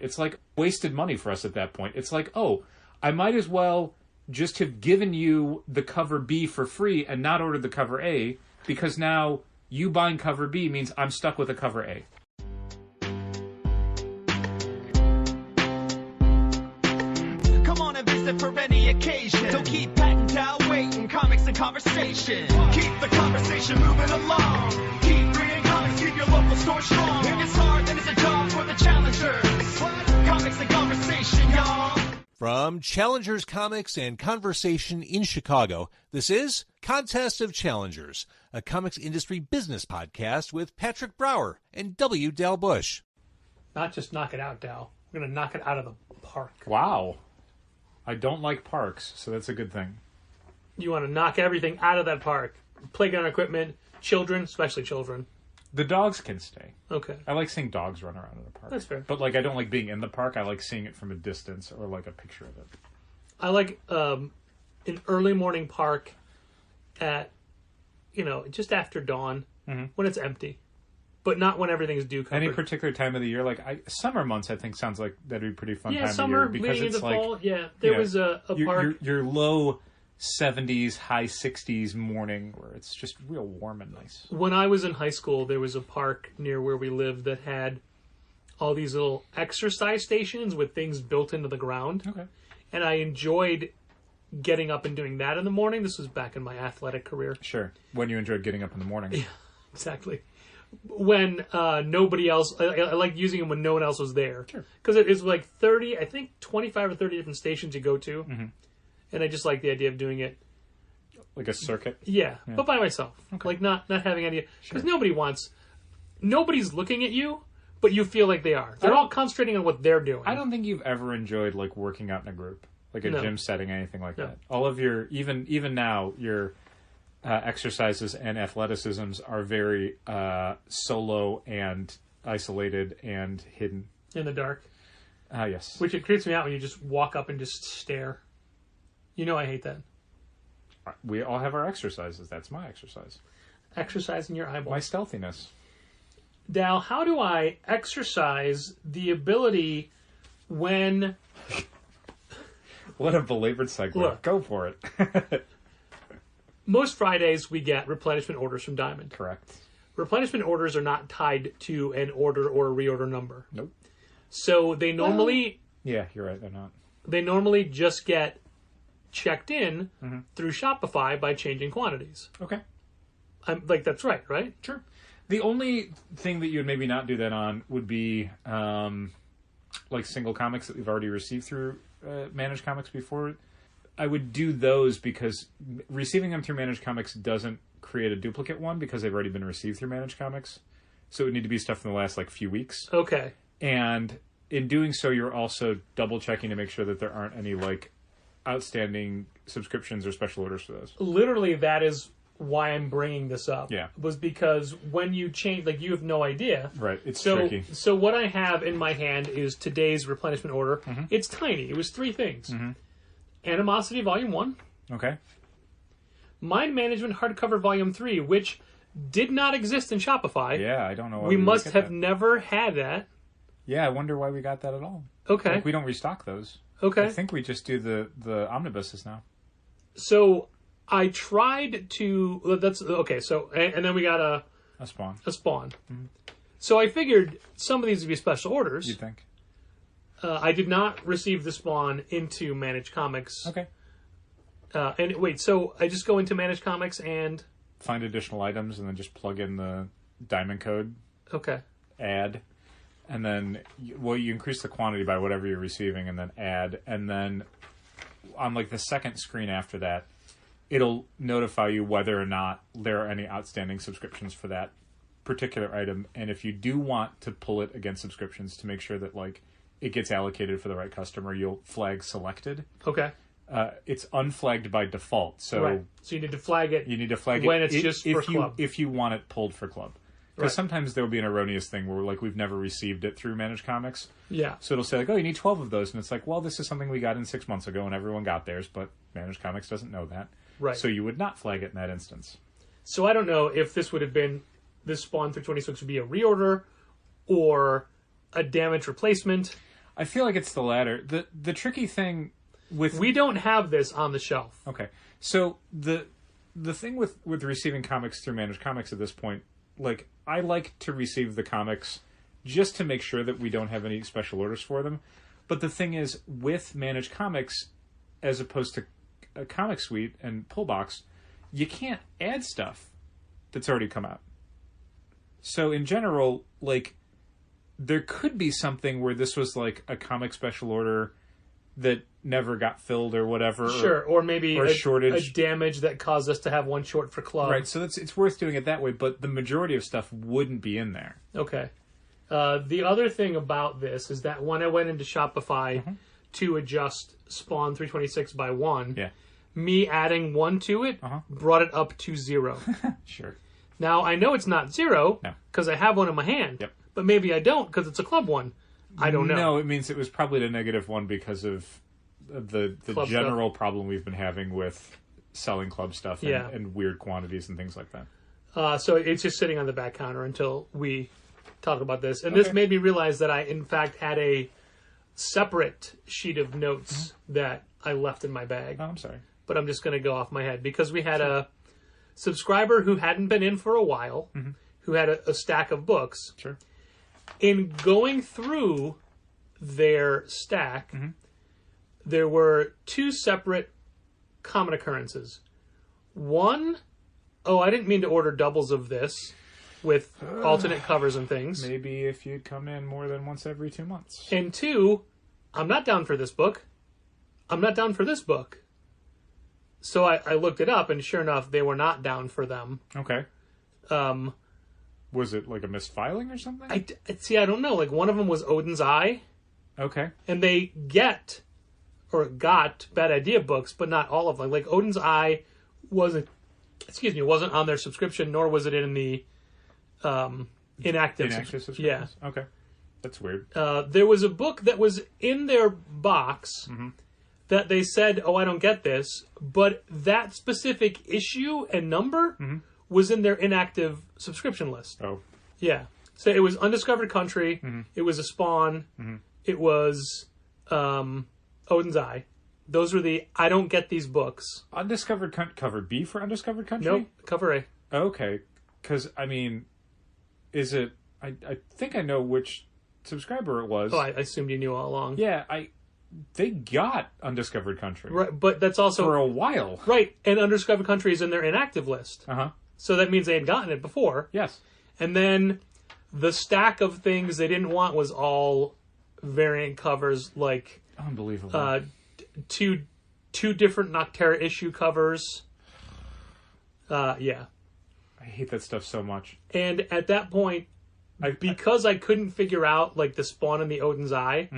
It's like wasted money for us at that point. It's like, oh, I might as well just have given you the cover B for free and not ordered the cover A, because now you buying cover B means I'm stuck with a cover A. Come on and visit for any occasion. Don't keep patting down waiting. Comics and conversation. Keep the conversation moving along. Keep reading comics, keep your local store strong. If it's hard, then it's a job for the challengers. Comics and conversation, y'all. From Challengers Comics and Conversation in Chicago, this is Contest of Challengers, a comics industry business podcast with Patrick Brower and W. Dal Bush. Not just knock it out, Dal. We're going to knock it out of the park. Wow. I don't like parks, so that's a good thing. You want to knock everything out of that park. Playground equipment, children, especially children. The dogs can stay. Okay. I like seeing dogs run around in the park. That's fair. But, like, I don't like being in the park. I like seeing it from a distance or, like, a picture of it. I like an early morning park at, just after dawn when it's empty. But not when everything's dew covered. Any particular time of the year? Like, summer months, I think, sounds like that'd be a pretty fun time summer, of year. Because leading it's into like, fall. Yeah, there was a park. Your low 70s, high 60s morning where it's just real warm and nice. When I was in high school, there was a park near where we lived that had all these little exercise stations with things built into the ground. Okay. And I enjoyed getting up and doing that in the morning. This was back in my athletic career. Sure. When you enjoyed getting up in the morning. Yeah, exactly. When nobody else... I liked using them when no one else was there. Sure. Because it was like 25 or 30 different stations you go to. Mm-hmm. And I just like the idea of doing it. Like a circuit? Yeah, but by myself. Okay. Like not having any... Because Sure. Nobody's looking at you, but you feel like they are. They're all concentrating on what they're doing. I don't think you've ever enjoyed, like, working out in a group. Like a gym setting, anything like that. All of your... Even now, your exercises and athleticisms are very solo and isolated and hidden. In the dark. Yes. Which it creeps me out when you just walk up and just stare. I hate that. We all have our exercises. That's my exercise. Exercising your eyeballs. My stealthiness. Dal, how do I exercise the ability when... What a belabored segue. Look. Go for it. Most Fridays we get replenishment orders from Diamond. Correct. Replenishment orders are not tied to an order or a reorder number. Nope. So they normally... Yeah, you're right. They're not. They normally just get checked in through Shopify by changing quantities. Okay. That's right? Sure. The only thing that you would maybe not do that on would be like single comics that we've already received through Managed Comics before. I would do those because receiving them through Managed Comics doesn't create a duplicate one because they've already been received through Managed Comics. So it would need to be stuff in the last few weeks. Okay. And in doing so, you're also double checking to make sure that there aren't any outstanding subscriptions or special orders for those. Literally, that is why I'm bringing this up. Yeah. Was because when you change, you have no idea. Right. It's tricky. So what I have in my hand is today's replenishment order. Mm-hmm. It's tiny. It was 3 things. Mm-hmm. Animosity Volume 1. Okay. Mind Management Hardcover Volume 3, which did not exist in Shopify. Yeah, I don't know why we must have that. never had that. Yeah, I wonder why we got that at all. Okay. We don't restock those. Okay. I think we just do the omnibuses now. So I tried to... That's okay. So and then we got a Spawn. A Spawn. Mm-hmm. So I figured some of these would be special orders. You'd think. I did not receive the Spawn into Managed Comics. Okay. And wait, so I just go into Managed Comics and... Find additional items and then just plug in the diamond code. Okay. Add. And then, you increase the quantity by whatever you're receiving and then add. And then on the second screen after that, it'll notify you whether or not there are any outstanding subscriptions for that particular item. And if you do want to pull it against subscriptions to make sure that it gets allocated for the right customer, you'll flag selected. Okay. It's unflagged by default. So, right. So you need to flag it. You need to flag when it it's just for club. If you want it pulled for club. Because sometimes there will be an erroneous thing where we've never received it through Managed Comics. Yeah. So it'll say you need 12 of those. And it's well, this is something we got in 6 months ago and everyone got theirs, but Managed Comics doesn't know that. Right. So you would not flag it in that instance. So I don't know if this would have been, this Spawn 326 would be a reorder or a damage replacement. I feel like it's the latter. The tricky thing with... We don't have this on the shelf. Okay. So the thing with receiving comics through Managed Comics at this point, like, I like to receive the comics just to make sure that we don't have any special orders for them. But the thing is, with Managed Comics, as opposed to a Comic Suite and Pullbox, you can't add stuff that's already come out. So in general, like, there could be something where this was like a comic special order that never got filled or whatever. Sure, or maybe a shortage. A damage that caused us to have one short for club. Right, so it's worth doing it that way, but the majority of stuff wouldn't be in there. Okay. The other thing about this is that when I went into Shopify to adjust Spawn 326 by 1, Yeah. me adding 1 to it brought it up to 0. Sure. Now, I know it's not 0 No. because I have one in my hand. Yep. But maybe I don't because it's a club one. I don't know. No, it means it was probably the -1 because of the general problem we've been having with selling club stuff and weird quantities and things like that. So it's just sitting on the back counter until we talk about this. And this made me realize that I, in fact, had a separate sheet of notes that I left in my bag. Oh, I'm sorry. But I'm just going to go off my head because we had a subscriber who hadn't been in for a while, who had a stack of books. Sure. In going through their stack, there were 2 separate common occurrences. One, I didn't mean to order doubles of this with alternate covers and things. Maybe if you'd come in more than once every 2 months. And 2, I'm not down for this book. I'm not down for this book. So I looked it up, and sure enough, they were not down for them. Okay. Was it like a misfiling or something? I don't know. Like, one of them was Odin's Eye. Okay. And they got Bad Idea books, but not all of them. Like, Odin's Eye wasn't on their subscription, nor was it in the inactive subscriptions? Yeah. Okay. That's weird. There was a book that was in their box that they said, I don't get this, but that specific issue and number was in their inactive subscription list. Oh. Yeah. So it was Undiscovered Country, it was a Spawn, it was Odin's Eye. Those were the I don't get these books. Undiscovered cover B for Undiscovered Country? Nope, cover A. Okay. Because, I mean, is it... I think I know which subscriber it was. Oh, I assumed you knew all along. Yeah, they got Undiscovered Country. Right, but that's also... For a while. Right, and Undiscovered Country is in their inactive list. Uh-huh. So that means they had gotten it before. Yes. And then the stack of things they didn't want was all variant covers, like... Unbelievable. Two different Noctera issue covers. Yeah. I hate that stuff so much. And at that point, because I couldn't figure out, like, the Spawn and the Odin's Eye,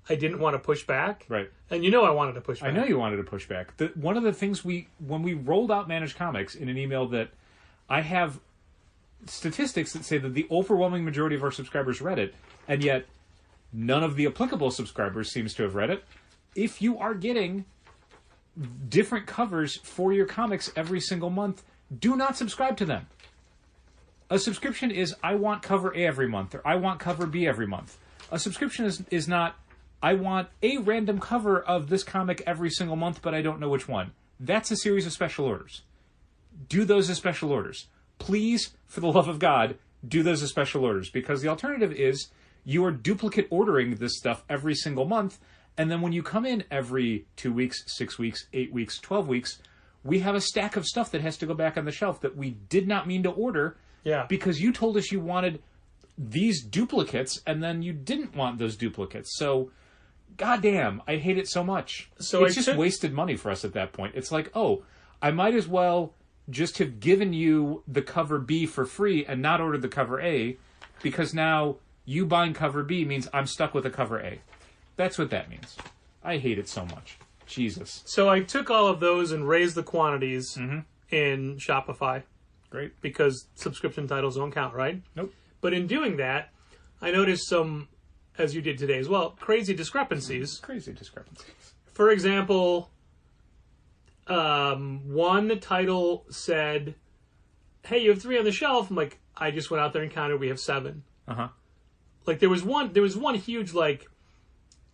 I didn't want to push back. Right. And I wanted to push back. I know you wanted to push back. One of the things when we rolled out Managed Comics in an email that I have statistics that say that the overwhelming majority of our subscribers read it, and yet none of the applicable subscribers seems to have read it. If you are getting different covers for your comics every single month, do not subscribe to them. A subscription is, I want cover A every month, or I want cover B every month. A subscription is not, I want a random cover of this comic every single month, but I don't know which one. That's a series of special orders. Do those as special orders. Please, for the love of God, do those as special orders, because the alternative is you are duplicate ordering this stuff every single month, and then when you come in every 2 weeks, 6 weeks, 8 weeks, 12 weeks, we have a stack of stuff that has to go back on the shelf that we did not mean to order because you told us you wanted these duplicates, and then you didn't want those duplicates. So, goddamn, I hate it so much. So it's just wasted money for us at that point. It's like, I might as well just have given you the cover B for free and not ordered the cover A, because now you buying cover B means I'm stuck with a cover A. That's what that means. I hate it so much. Jesus. So I took all of those and raised the quantities in Shopify. Great. Because subscription titles don't count, right? Nope. But in doing that, I noticed some, as you did today as well, crazy discrepancies. Crazy discrepancies. For example, one title said, hey, you have 3 on the shelf. I'm like, I just went out there and counted, we have 7. Uh-huh. Like, there was one huge, like,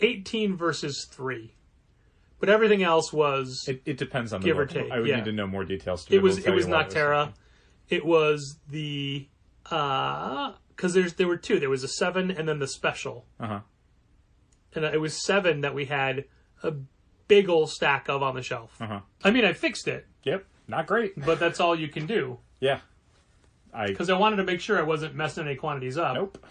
18 versus 3. But everything else was... It depends on the give or book. take. I would yeah. need to know more details to It be able was to tell it was you why Noctera. It was the... Because there were 2. There was a 7 and then the special. Uh-huh. And it was 7 that we had a big old stack of on the shelf. Uh-huh. I mean, I fixed it. Yep. Not great. But that's all you can do. Yeah. Because I wanted to make sure I wasn't messing any quantities up. Nope.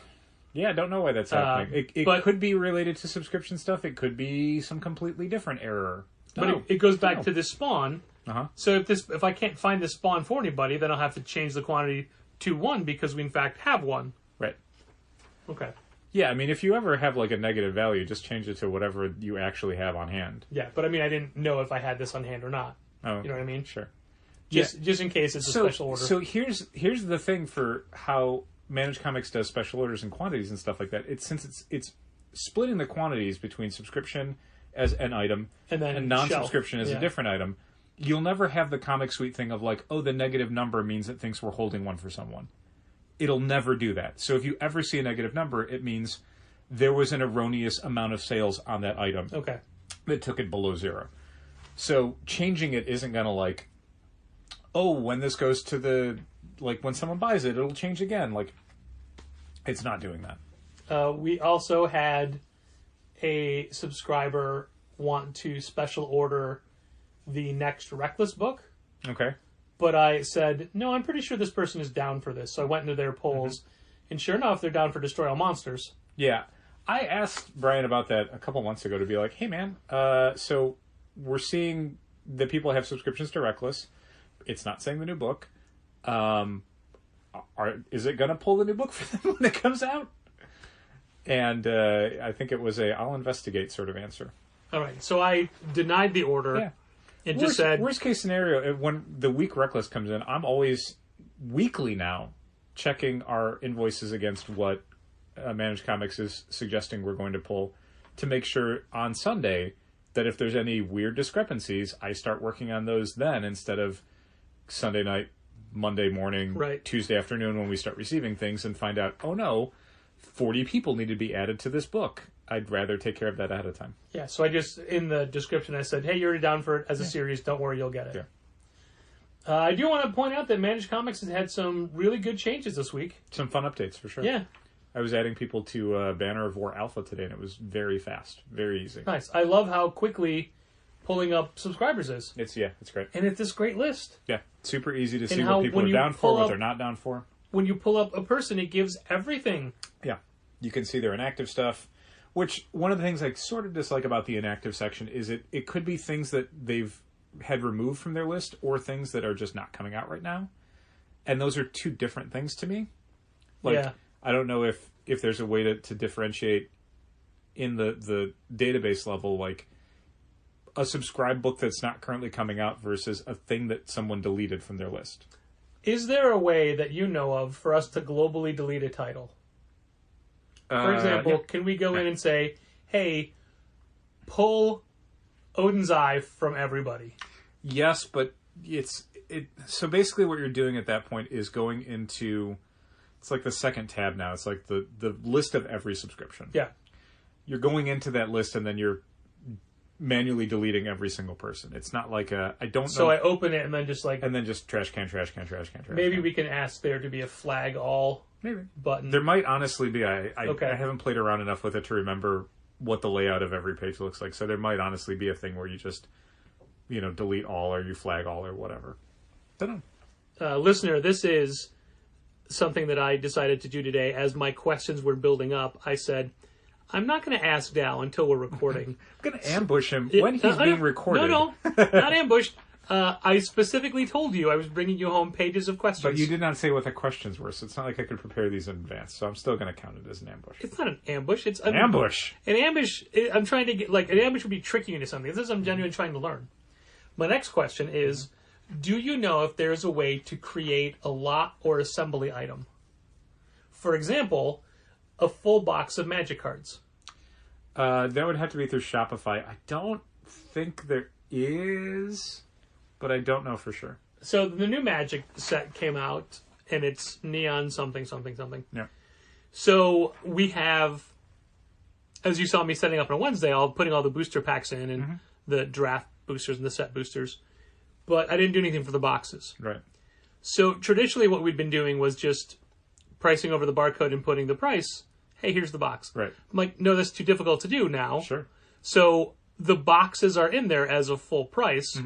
Yeah, I don't know why that's happening. It could be related to subscription stuff. It could be some completely different error. But it goes back to this spawn. Uh-huh. So if I can't find this spawn for anybody, then I'll have to change the quantity to 1 because we in fact have 1. Right. Okay. Yeah, I mean, if you ever have like a negative value, just change it to whatever you actually have on hand. Yeah, but I mean, I didn't know if I had this on hand or not. Oh, you know what I mean? Sure. Just in case it's a special order. So here's the thing for how Managed Comics does special orders and quantities and stuff like that. Since it's splitting the quantities between subscription as an item and non-subscription as a different item. You'll never have the Comic Suite thing of like, oh, the negative number means it thinks we're holding one for someone. It'll never do that. So if you ever see a negative number, it means there was an erroneous amount of sales on that item that took it below 0. So changing it isn't going to like, oh, when this goes to the, like when someone buys it, it'll change again. Like, it's not doing that. We also had a subscriber want to special order the next Reckless book. Okay. But I said, no, I'm pretty sure this person is down for this. So I went into their polls, and sure enough, they're down for Destroy All Monsters. Yeah. I asked Brian about that a couple months ago to be like, hey, man, so we're seeing that people have subscriptions to Reckless. It's not saying the new book. Is it going to pull the new book for them when it comes out? And I think it was I'll investigate sort of answer. All right. So I denied the order. Yeah. And just said... Worst case scenario, when the week Reckless comes in, I'm always weekly now checking our invoices against what Managed Comics is suggesting we're going to pull to make sure on Sunday that if there's any weird discrepancies, I start working on those then instead of Sunday night, Monday morning, Tuesday afternoon when we start receiving things and find out, oh no, 40 people need to be added to this book. I'd rather take care of that ahead of time. Yeah, so I just, in the description, I said, hey, you're already down for it as a series. Don't worry, you'll get it. Yeah. I do want to point out that Managed Comics has had some really good changes this week. Some fun updates, for sure. Yeah. I was adding people to Banner of War Alpha today, and it was very fast. Very easy. Nice. I love how quickly pulling up subscribers is. It's great. And it's this great list. Yeah, super easy to see how what people when are you down pull for, what up- they're not down for. When you pull up a person, it gives everything. Yeah. You can see their inactive stuff, which one of the things I sort of dislike about the inactive section is it could be things that they've had removed from their list or things that are just not coming out right now. And those are two different things to me. Like, I don't know if there's a way to differentiate in the database level, like a subscribed book that's not currently coming out versus a thing that someone deleted from their list. Is there a way that you know of for us to globally delete a title? For example, can we go in and say, hey, pull Odin's Eye from everybody? Yes, but so basically what you're doing at that point is going into, it's like the second tab now. It's like the list of every subscription. Yeah. You're going into that list and then you're manually deleting every single person. It's not like I don't know. So I open it and then just like... And then just trash can. Maybe we can ask there to be a flag all button. There might honestly be. I haven't played around enough with it to remember what the layout of every page looks like. So there might honestly be a thing where you just, delete all or you flag all or whatever. Don't know. Listener, this is something that I decided to do today. As my questions were building up, I said, I'm not going to ask Dal until we're recording. I'm going to ambush him when he's being recorded. No, not ambushed. I specifically told you I was bringing you home pages of questions. But you did not say what the questions were, so it's not like I could prepare these in advance. So I'm still going to count it as an ambush. It's not an ambush. It's an ambush. An ambush, I'm trying to get, an ambush would be tricking you into something. This is I'm genuinely trying to learn. My next question is, do you know if there's a way to create a lot or assembly item? For example, a full box of Magic cards. That would have to be through Shopify. I don't think there is, but I don't know for sure. So the new Magic set came out, and it's neon something. Yeah. So we have as you saw me setting up on Wednesday, I'll putting all the booster packs in and the draft boosters and the set boosters. But I didn't do anything for the boxes. Right. So traditionally what we'd been doing was just pricing over the barcode and putting the price. Hey, here's the box. Right. I'm like, no, that's too difficult to do now. Sure. So the boxes are in there as a full price.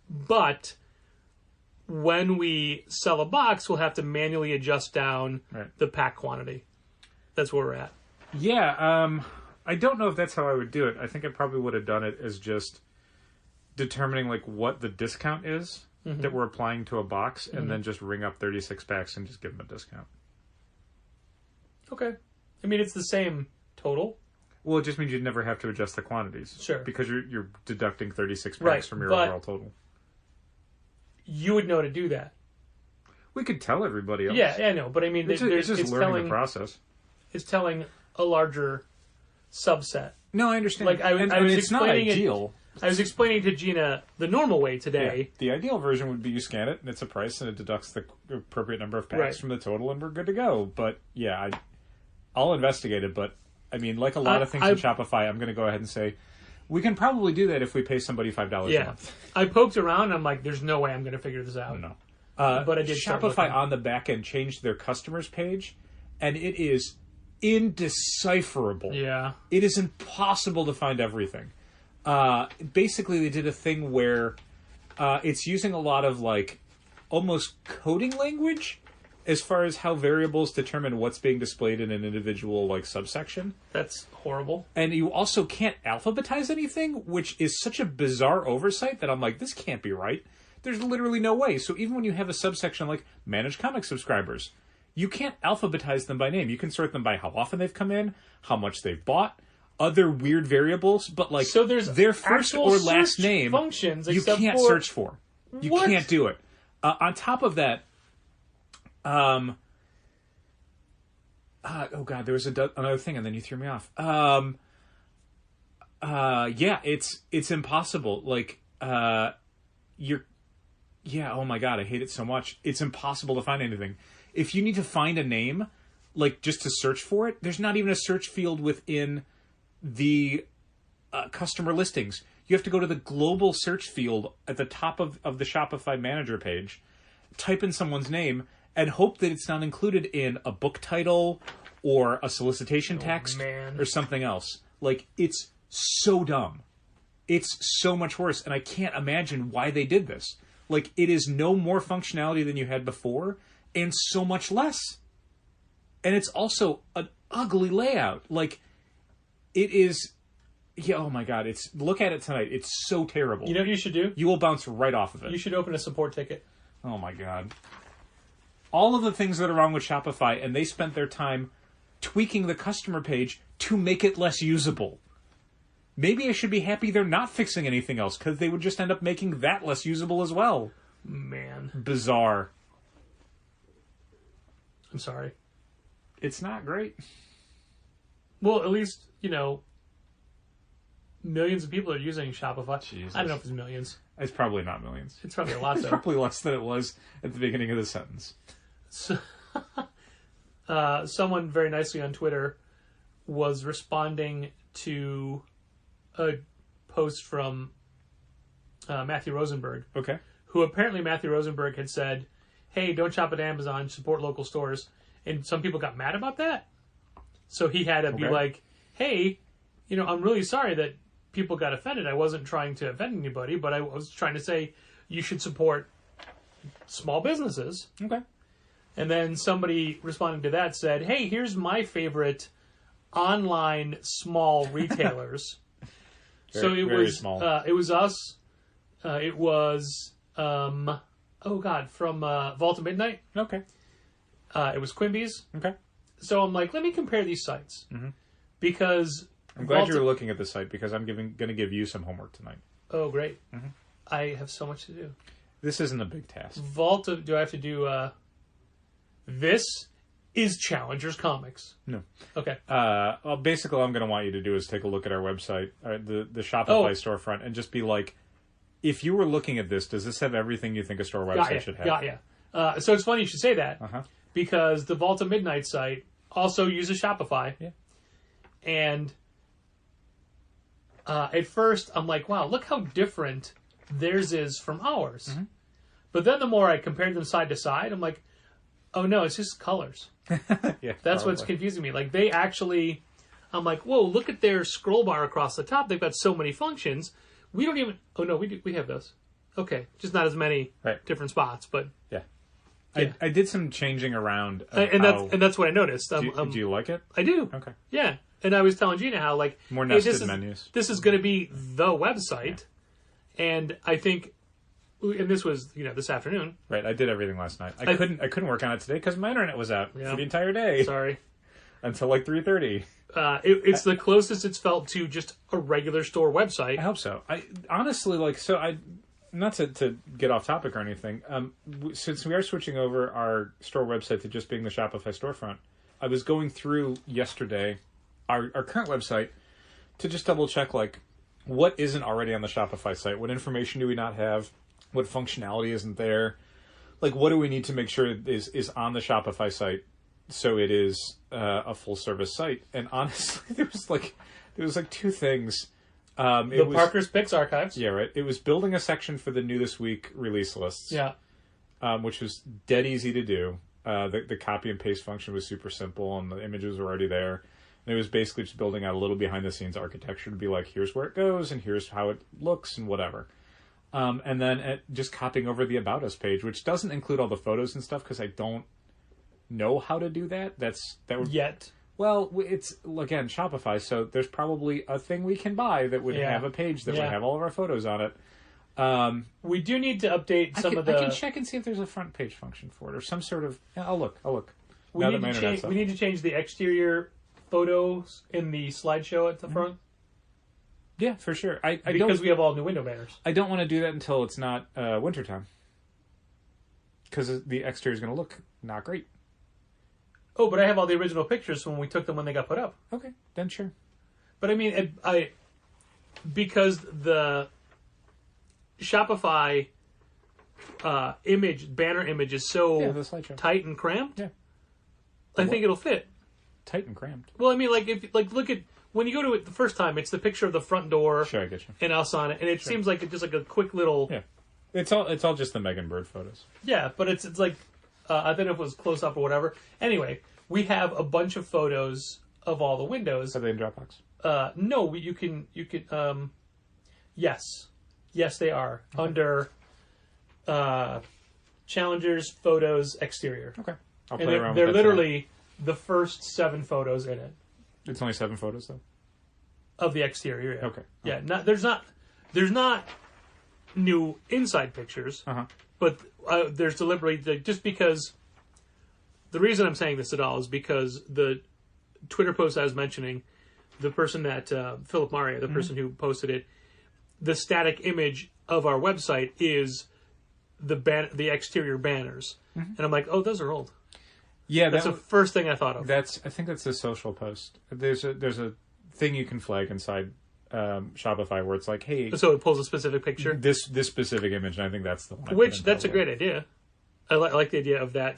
But when we sell a box, we'll have to manually adjust down the pack quantity. That's where we're at. Yeah, I don't know if that's how I would do it. I think I probably would have done it as just determining like what the discount is that we're applying to a box, and then just ring up 36 packs and just give them a discount. Okay. I mean, it's the same total. Well, it just means you'd never have to adjust the quantities. Sure. Because you're deducting 36 packs Right, from your but- overall total. You would know to do that. We could tell everybody else. Yeah, I know, but I mean, It's just learning the process. It's telling a larger subset. No, I understand. Like I was it's not explaining ideal. I was explaining to Gina the normal way today. Yeah. The ideal version would be you scan it and it's a price and it deducts the appropriate number of packs Right. from the total and we're good to go. But yeah, I'll investigate it. But I mean, like a lot of things in Shopify, I'm going to go ahead and say we can probably do that if we pay somebody $5 a Yeah, month. I poked around. And I'm like, there's no way I'm going to figure this out. No. But I did start looking. Shopify on the back end changed their customers page, and it is indecipherable. Yeah. It is impossible to find everything. Basically, they did a thing where it's using a lot of like almost coding language as far as how variables determine what's being displayed in an individual like subsection. That's horrible. And you also can't alphabetize anything, which is such a bizarre oversight that I'm like, this can't be right. There's literally no way. So even when you have a subsection like manage comic subscribers, you can't alphabetize them by name. You can sort them by how often they've come in, how much they've bought, other weird variables, but like So there's their first actual or last search name functions you except can't for- search for. You What? can't do it. On top of that, oh god, there was another thing, and then you threw me off. Yeah, it's impossible. Like, oh my god, I hate it so much. It's impossible to find anything. If you need to find a name, like just to search for it, there's not even a search field within the customer listings. You have to go to the global search field at the top of the Shopify manager page, type in someone's name, and hope that it's not included in a book title or a solicitation text man. or something else. Like, it's so dumb. It's so much worse, and I can't imagine why they did this. Like, it is no more functionality than you had before, and so much less. And it's also an ugly layout. Like, it is... Yeah, oh my god, look at it tonight. It's so terrible. You know what you should do? You will bounce right off of it. You should open a support ticket. Oh my god. All of the things that are wrong with Shopify, and they spent their time tweaking the customer page to make it less usable. Maybe I should be happy they're not fixing anything else, because they would just end up making that less usable as well. Man. Bizarre. I'm sorry. It's not great. Well, at least, millions of people are using Shopify. Jesus. I don't know if it's millions. It's probably not millions. It's probably a lot, It's though. probably less than it was at the beginning of the sentence. So, someone very nicely on Twitter was responding to a post from Matthew Rosenberg, Okay. who apparently Matthew Rosenberg had said, hey, don't shop at Amazon, support local stores. And some people got mad about that. So he had to be Okay. like, hey, I'm really sorry that people got offended. I wasn't trying to offend anybody, but I was trying to say you should support small businesses. Okay. And then somebody responding to that said, hey, here's my favorite online small retailers. So it very was small. It was us. It was from Vault of Midnight. Okay. It was Quimby's. Okay. So I'm like, let me compare these sites because I'm glad you were looking at the site, because I'm going to give you some homework tonight. Oh, great! I have so much to do. This isn't a big task. Do I have to do? This is Challengers Comics. No. Okay. Well, basically, all I'm going to want you to do is take a look at our website, the Shopify storefront, and just be like, if you were looking at this, does this have everything you think a store website should have? Got ya. So it's funny you should say that Uh-huh. because the Vault of Midnight site also uses Shopify. Yeah. And at first, I'm like, wow, look how different theirs is from ours. Mm-hmm. But then the more I compared them side to side, I'm like, oh no, it's just colors. Yeah, That's what's confusing me. Like, they actually, I'm like, whoa, look at their scroll bar across the top. They've got so many functions. We don't even, oh no, we have those. Okay, just not as many different spots, but Yeah. Yeah. I did some changing around. and that's what I noticed. Do you like it? I do. Okay. Yeah, and I was telling Gina how like More hey, nested menus. This is going to be the website, and I think, and this was this afternoon. Right. I did everything last night. I couldn't work on it today because my internet was out Yeah. for the entire day Sorry, until like 3:30. it's the closest it's felt to just a regular store website. I hope so. I honestly not to get off topic or anything. Since we are switching over our store website to just being the Shopify storefront, I was going through yesterday our current website to just double check like what isn't already on the Shopify site. What information do we not have? What functionality isn't there? Like what do we need to make sure is on the Shopify site so it is a full service site? And honestly, there was like two things. The Parker's Picks archives. Yeah, right. It was building a section for the new this week release lists. Yeah. Which was dead easy to do. The copy and paste function was super simple, and the images were already there. And it was basically just building out a little behind the scenes architecture to be like, here's where it goes, and here's how it looks, and whatever. And then just copying over the About Us page, which doesn't include all the photos and stuff because I don't know how to do that. Yet. Well, it's, again, Shopify, so there's probably a thing we can buy that would have a page that would have all of our photos on it. We do need to update I can check and see if there's a front page function for it or some sort of... Yeah, I'll look. We need to change the exterior photos in the slideshow at the front. Yeah, for sure. Because we have all new window banners. I don't want to do that until it's not wintertime. Because the exterior is going to look not great. Oh, but I have all the original pictures from when we took them when they got put up. Okay, then sure. But I mean, because the Shopify banner image is so the slideshow. tight and cramped. Yeah. I think it'll fit. Tight and cramped. Well, I mean, look at when you go to it the first time, it's the picture of the front door. Sure, I get you. And us on it, and it seems like it's just like a quick little. Yeah, it's all just the Megan Bird photos. Yeah, but it's like I don't know if it was close up or whatever. Anyway, we have a bunch of photos of all the windows. Are they in Dropbox? No, you can. Yes, they are under Challengers Photos Exterior. Okay, I'll And play around. they're with that literally the first 7 photos in it tonight. It's only 7 photos though. of the exterior. Yeah. Okay. Yeah. There's not new inside pictures, but there's deliberately just because. The reason I'm saying this at all is because the Twitter post I was mentioning, the person that Philip Maria, the person who posted it, the static image of our website is the exterior banners, and I'm like, oh, those are old. Yeah, that's the first thing I thought of. I think that's a social post. There's a thing you can flag inside Shopify where it's like, hey, so it pulls a specific picture. This specific image, and I think that's the one. Which that's a great idea. I like the idea of that.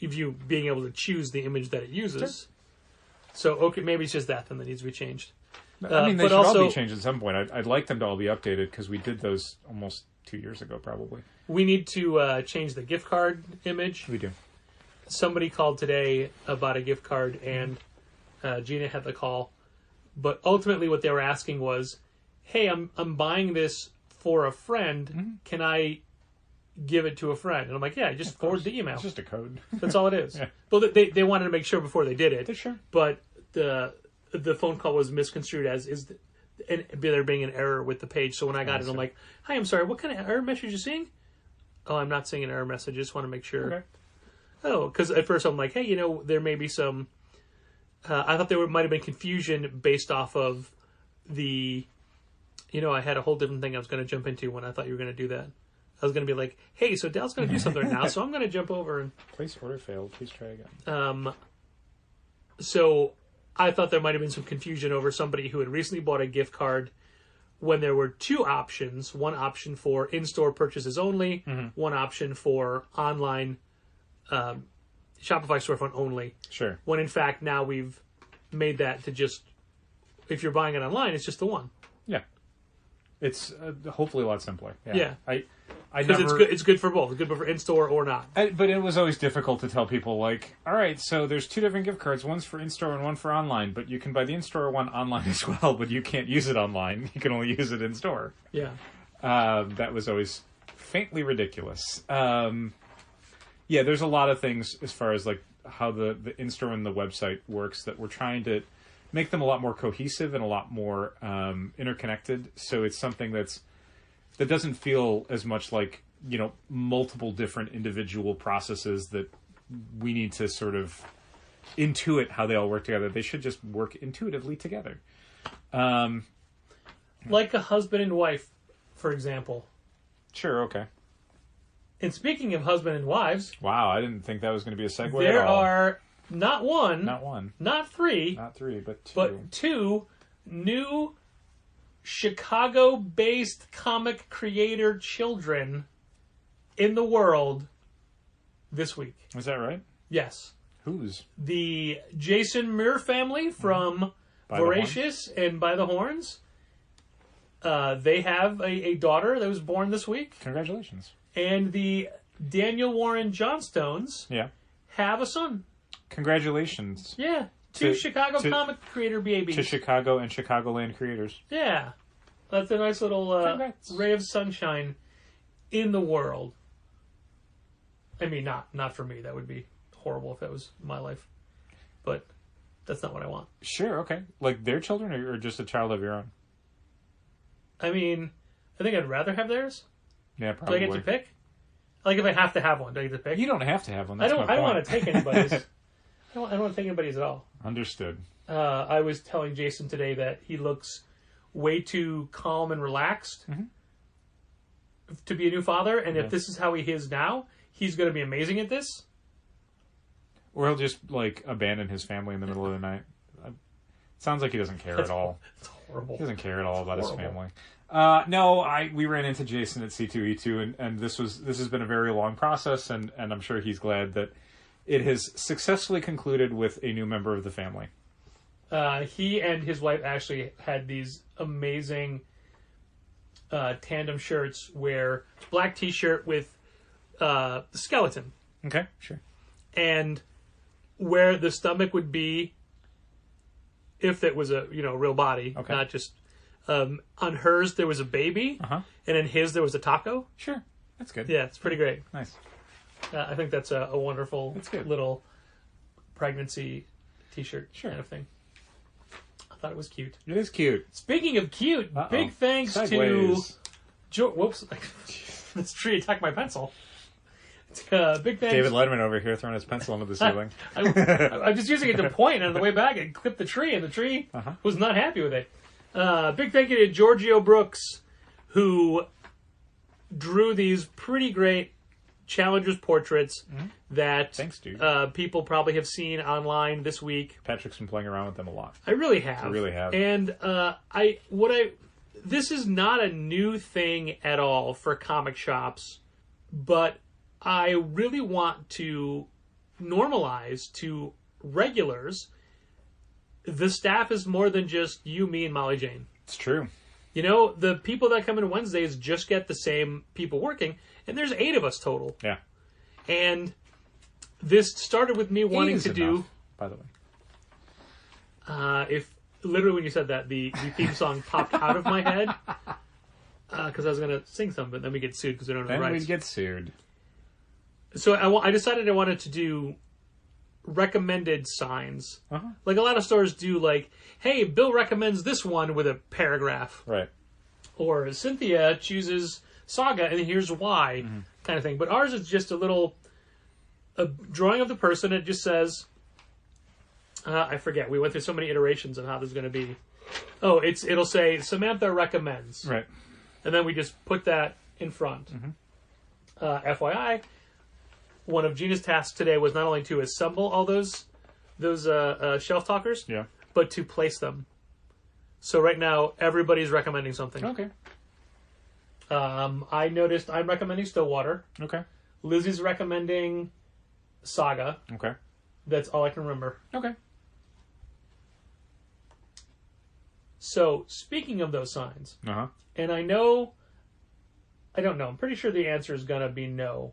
Of you being able to choose the image that it uses. Sure. So, okay, maybe it's just that then that needs to be changed. I mean, they should all be changed at some point. I'd like them to all be updated because we did those almost 2 years ago, probably. We need to change the gift card image. We do. Somebody called today about a gift card, and Gina had the call. But ultimately what they were asking was, hey, I'm buying this for a friend. Can I give it to a friend? And I'm like, yeah, just forward the email. It's just a code. That's all it is. Yeah. Well, they wanted to make sure before they did it. Sure. But the phone call was misconstrued as there being an error with the page. So when I got it, I'm like, hi, I'm sorry, what kind of error message are you seeing? Oh, I'm not seeing an error message. I just want to make sure. Okay. Oh, because at first I'm like, hey, there may be some... I thought there might have been confusion based off of the... I had a whole different thing I was going to jump into when I thought you were going to do that. I was going to be like, hey, so Dell's going to do something now, so I'm going to jump over and... Place order failed. Please try again. So I thought there might have been some confusion over somebody who had recently bought a gift card when there were 2 options. One option for in-store purchases only, one option for online Shopify storefront only. Sure. When in fact now we've made that to just if you're buying it online, it's just the one. Yeah. It's hopefully a lot simpler. Yeah. I Because never... it's good for both. It's good for in-store or not. But it was always difficult to tell people, like, all right, so there's 2 different gift cards. One's for in-store and one for online. But you can buy the in-store one online as well, but you can't use it online. You can only use it in-store. Yeah. That was always faintly ridiculous. Yeah, there's a lot of things as far as, like, how the in-store and the website works that we're trying to make them a lot more cohesive and a lot more interconnected. So it's something that doesn't feel as much like, you know, multiple different individual processes that we need to sort of intuit how they all work together. They should just work intuitively together. Like a husband and wife, for example. Sure, okay. And speaking of husband and wives... Wow, I didn't think that was going to be a segue there at all. are not one... Not one. Not three... Not 3, but 2. But 2 new Chicago-based comic creator children in the world this week. Is that right? Yes. Whose? The Jason Muir family from By the Voracious and By the Horns. They have a daughter that was born this week. Congratulations. And the Daniel Warren Johnstones Yeah. have a son. Congratulations Yeah. 2 To- Chicago to- comic creator babies. to Chicago and Chicagoland creators. Yeah. That's a nice little Congrats. ray of sunshine in the world. I mean, not for me. That would be horrible if that was my life. But that's not what I want. Sure, okay. Like their children or just a child of your own? I mean, I think I'd rather have theirs. Yeah, Do probably. I get to pick? Like, if I have to have one, do I get to pick? You don't have to have one. I That's don't. my I don't point. want to take anybody's. I don't want to take anybody's at all. Understood. I was telling Jason today that he looks way too calm and relaxed to be a new father, and if this is how he is now, he's going to be amazing at this. Or he'll just, like, abandon his family in the middle of the night. Sounds like he doesn't care at all. It's horrible. He doesn't care at all about his Horrible. family. No, we ran into Jason at C2E2, and this has been a very long process, and I'm sure he's glad that it has successfully concluded with a new member of the family. He and his wife Ashley had these amazing tandem shirts where it's a black t-shirt with the skeleton, Okay, sure. and where the stomach would be if it was a real body, Okay. not just on hers there was a baby, Uh-huh. and in his there was a taco. Sure. That's good. Yeah, it's pretty great. Nice. I think that's a wonderful That's good. little pregnancy t-shirt Sure. kind of thing. I thought it was cute. It is cute. Speaking of cute, Uh-oh. big thanks to Sideways. Whoops, this tree attacked my pencil. Big thanks. David Letterman over here throwing his pencil into the ceiling. I'm just using it to point, and on the way back, I clipped the tree, and the tree Uh-huh. was not happy with it. Big thank you to Giorgio Brooks, who drew these pretty great Challengers portraits that Thanks, dude. people probably have seen online this week. Patrick's been playing around with them a lot. I really have. I really have. And this is not a new thing at all for comic shops, but I really want to normalize to regulars. The staff is more than just you, me, and Molly Jane. It's true. You know, the people that come in Wednesdays just get the same people working, and there's 8 of us total. Yeah. And this started with me wanting to do. Enough, by the way. If literally when you said that, the theme song popped out of my head because I was going to sing some, but then we get sued because we don't know the Then rights. we'd get sued. So I decided I wanted to do recommended signs. Uh-huh. Like a lot of stores do, like, hey, Bill recommends this one with a paragraph. Right. Or Cynthia chooses Saga and here's why, kind of thing. But ours is just a drawing of the person. It just says, I forget. We went through so many iterations of how this is going to be. Oh, it'll say Samantha recommends. Right. And then we just put that in front. FYI, one of Gina's tasks today was not only to assemble all those shelf talkers, Yeah. but to place them. So right now, everybody's recommending something. Okay. I noticed I'm recommending Stillwater. Okay. Lizzie's recommending Saga. Okay. That's all I can remember. Okay. So, speaking of those signs, Uh-huh. and I don't know, I'm pretty sure the answer is going to be no,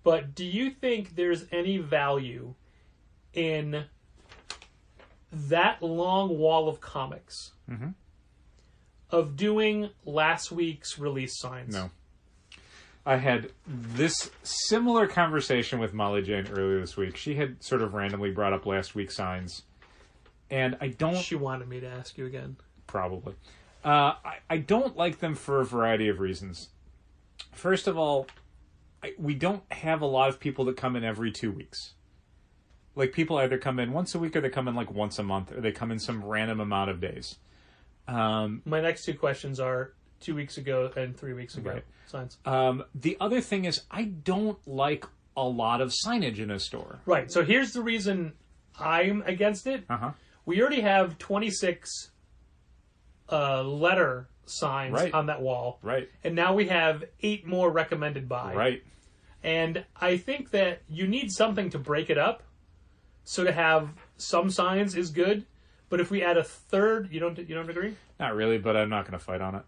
but do you think there's any value in that long wall of comics of doing last week's release signs? No. I had this similar conversation with Molly Jane earlier this week. She had sort of randomly brought up last week's signs. And I don't... She wanted me to ask you again. Probably. I don't like them for a variety of reasons. First of all, we don't have a lot of people that come in every 2 weeks. Like, people either come in once a week or they come in, like, once a month, or they come in some random amount of days. My next two questions are 2 weeks ago and 3 weeks ago. Right. Signs. The other thing is, I don't like a lot of signage in a store. Right, so here's the reason I'm against it. Uh-huh. We already have 26 letter signs Right. on that wall. Right. And now we have 8 more recommended by. Right. And I think that you need something to break it up. So to have some signs is good. But if we add a third, you don't agree? Not really, but I'm not going to fight on it.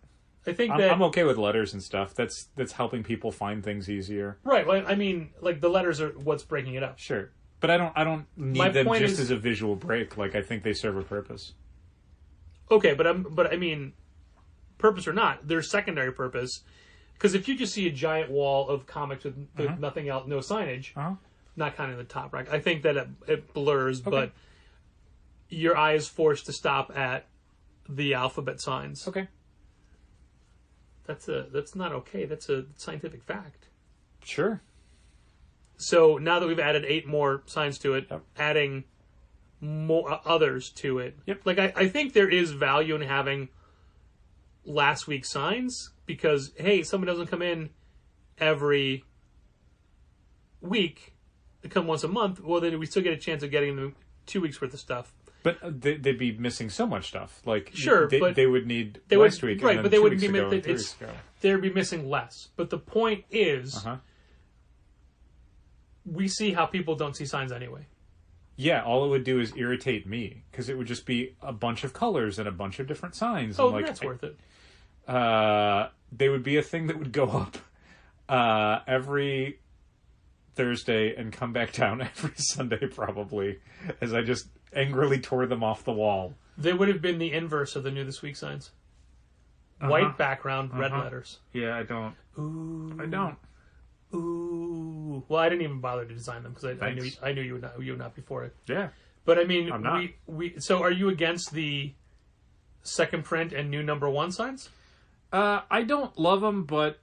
I think I'm okay with letters and stuff. That's helping people find things easier. Right. Well, I mean, like, the letters are what's breaking it up. Sure. But I don't need My them point just is- as a visual break. Like, I think they serve a purpose. Okay, but I mean, purpose or not, there's secondary purpose. Because if you just see a giant wall of comics with nothing else, no signage, Uh-huh. not counting the top rack, I think that it blurs, but your eye is forced to stop at the alphabet signs. Okay. That's not okay. That's a scientific fact. Sure. So now that we've added 8 more signs to it, Yep. adding more others to it. Yep. Like I think there is value in having last week's signs because hey, someone doesn't come in every week; they come once a month. Well, then we still get a chance of getting them 2 weeks worth of stuff. But they'd be missing so much stuff. Like, Sure, but they would need they would- last week, right, and then but they 2 wouldn't weeks be ago, mi- and 3 it's- weeks ago. They'd be missing less. But the point is, Uh-huh. we see how people don't see signs anyway. Yeah, all it would do is irritate me because it would just be a bunch of colors and a bunch of different signs. Oh, and like, that's worth it. They would be a thing that would go up every Thursday and come back down every Sunday, probably, as I just angrily tore them off the wall. They would have been the inverse of the new this week signs. White background, red letters. Yeah, I don't. Ooh. I don't. Ooh. Well, I didn't even bother to design them because I Thanks. knew you would not be for it. Yeah. But I mean, I'm not. So are you against the second print and new number 1 signs? I don't love them, but,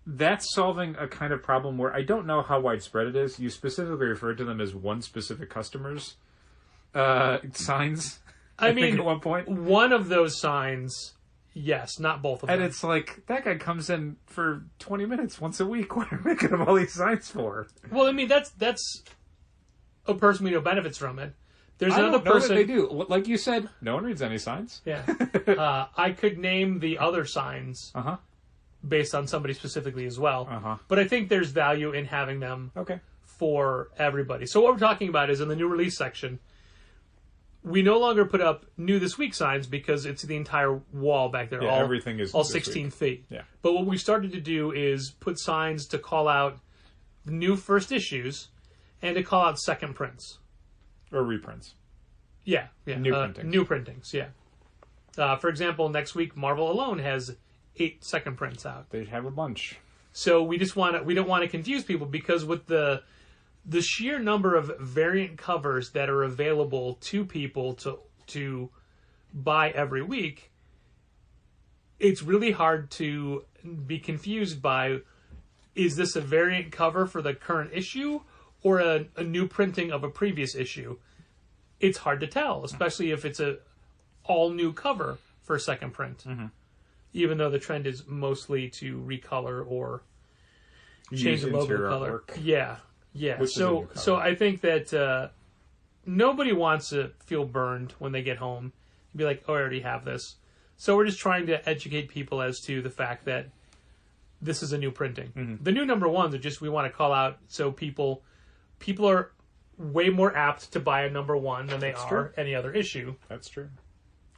that's solving a kind of problem where I don't know how widespread it is. You specifically referred to them as one specific customer's signs. I mean, think at one point. One of those signs, yes, not both of them. And it's like, that guy comes in for 20 minutes once a week. What are we making him all these signs for? Well, I mean, that's a person we know benefits from it. There's I another don't know person. that they do. Like you said, no one reads any signs. Yeah. I could name the other signs Uh-huh. based on somebody specifically as well. Uh-huh. But I think there's value in having them Okay. for everybody. So what we're talking about is in the new release section, we no longer put up new this week signs because it's the entire wall back there. Yeah, all, everything is all this 16 week. feet. Yeah. But what we started to do is put signs to call out new first issues and to call out second prints. Or reprints. Yeah. New printings. New printings, yeah. For example, next week, Marvel alone has 8 second prints out. They have a bunch. So we don't want to confuse people because with the sheer number of variant covers that are available to people to buy every week, it's really hard to be confused by, is this a variant cover for the current issue or a new printing of a previous issue? It's hard to tell, especially if it's a all new cover for a second print. Mm-hmm. Even though the trend is mostly to recolor or change Use the logo interior color. artwork. Yeah. Which is a new cover. So I think that nobody wants to feel burned when they get home and be like, oh, I already have this. So we're just trying to educate people as to the fact that this is a new printing. Mm-hmm. The new number 1s are just we want to call out so people are way more apt to buy a number 1 than they That's are true. any other issue. That's true.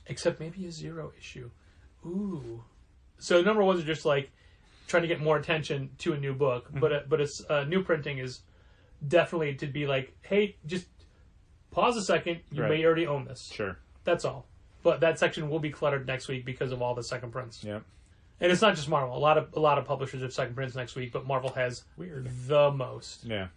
Except maybe a 0 issue. Ooh. So number 1s are just like trying to get more attention to a new book, but it's new printing is definitely to be like, hey, just pause a second. You Right. may already own this. Sure. That's all. But that section will be cluttered next week because of all the second prints. Yep. And it's not just Marvel. A lot of publishers have second prints next week, but Marvel has Weird. the most. Yeah.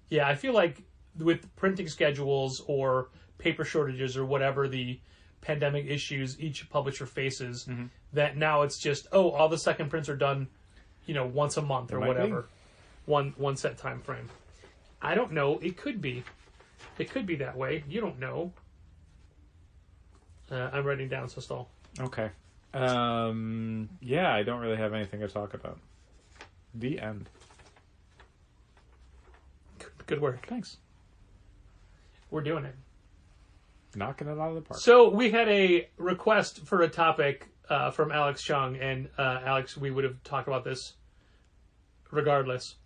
Yeah, I feel like with printing schedules or paper shortages or whatever the pandemic issues each publisher faces, that now it's just, all the second prints are done, once a month or might whatever. One set time frame. I don't know. It could be. It could be that way. You don't know. I'm writing down, so stall. Okay. Yeah, I don't really have anything to talk about. The end. Good work. Thanks. We're doing it. Knocking it out of the park. So we had a request for a topic from Alex Chung, and Alex, we would have talked about this regardless.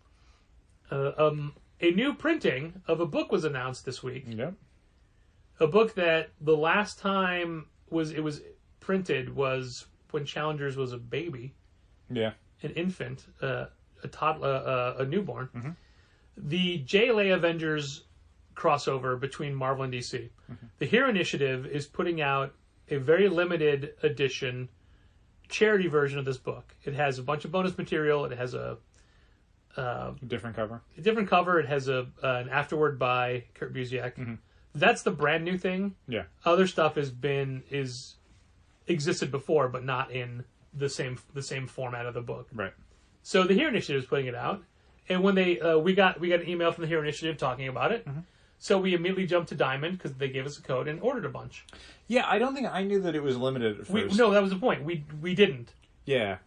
A new printing of a book was announced this week. Yep. A book that the last time it was printed was when Challengers was a baby, Yeah. an infant, a toddler, a newborn. The JLA Avengers crossover between Marvel and DC. The Hero Initiative is putting out a very limited edition charity version of this book. It has a bunch of bonus material. It has a Different cover. different cover. It has an afterword by Kurt Busiek. That's the brand new thing. Yeah. Other stuff existed before, but not in the same format of the book. Right. So the Hero Initiative is putting it out, and when they we got an email from the Hero Initiative talking about it, so we immediately jumped to Diamond because they gave us a code and ordered a bunch. Yeah, I don't think I knew that it was limited at first. No, that was the point. We didn't. Yeah.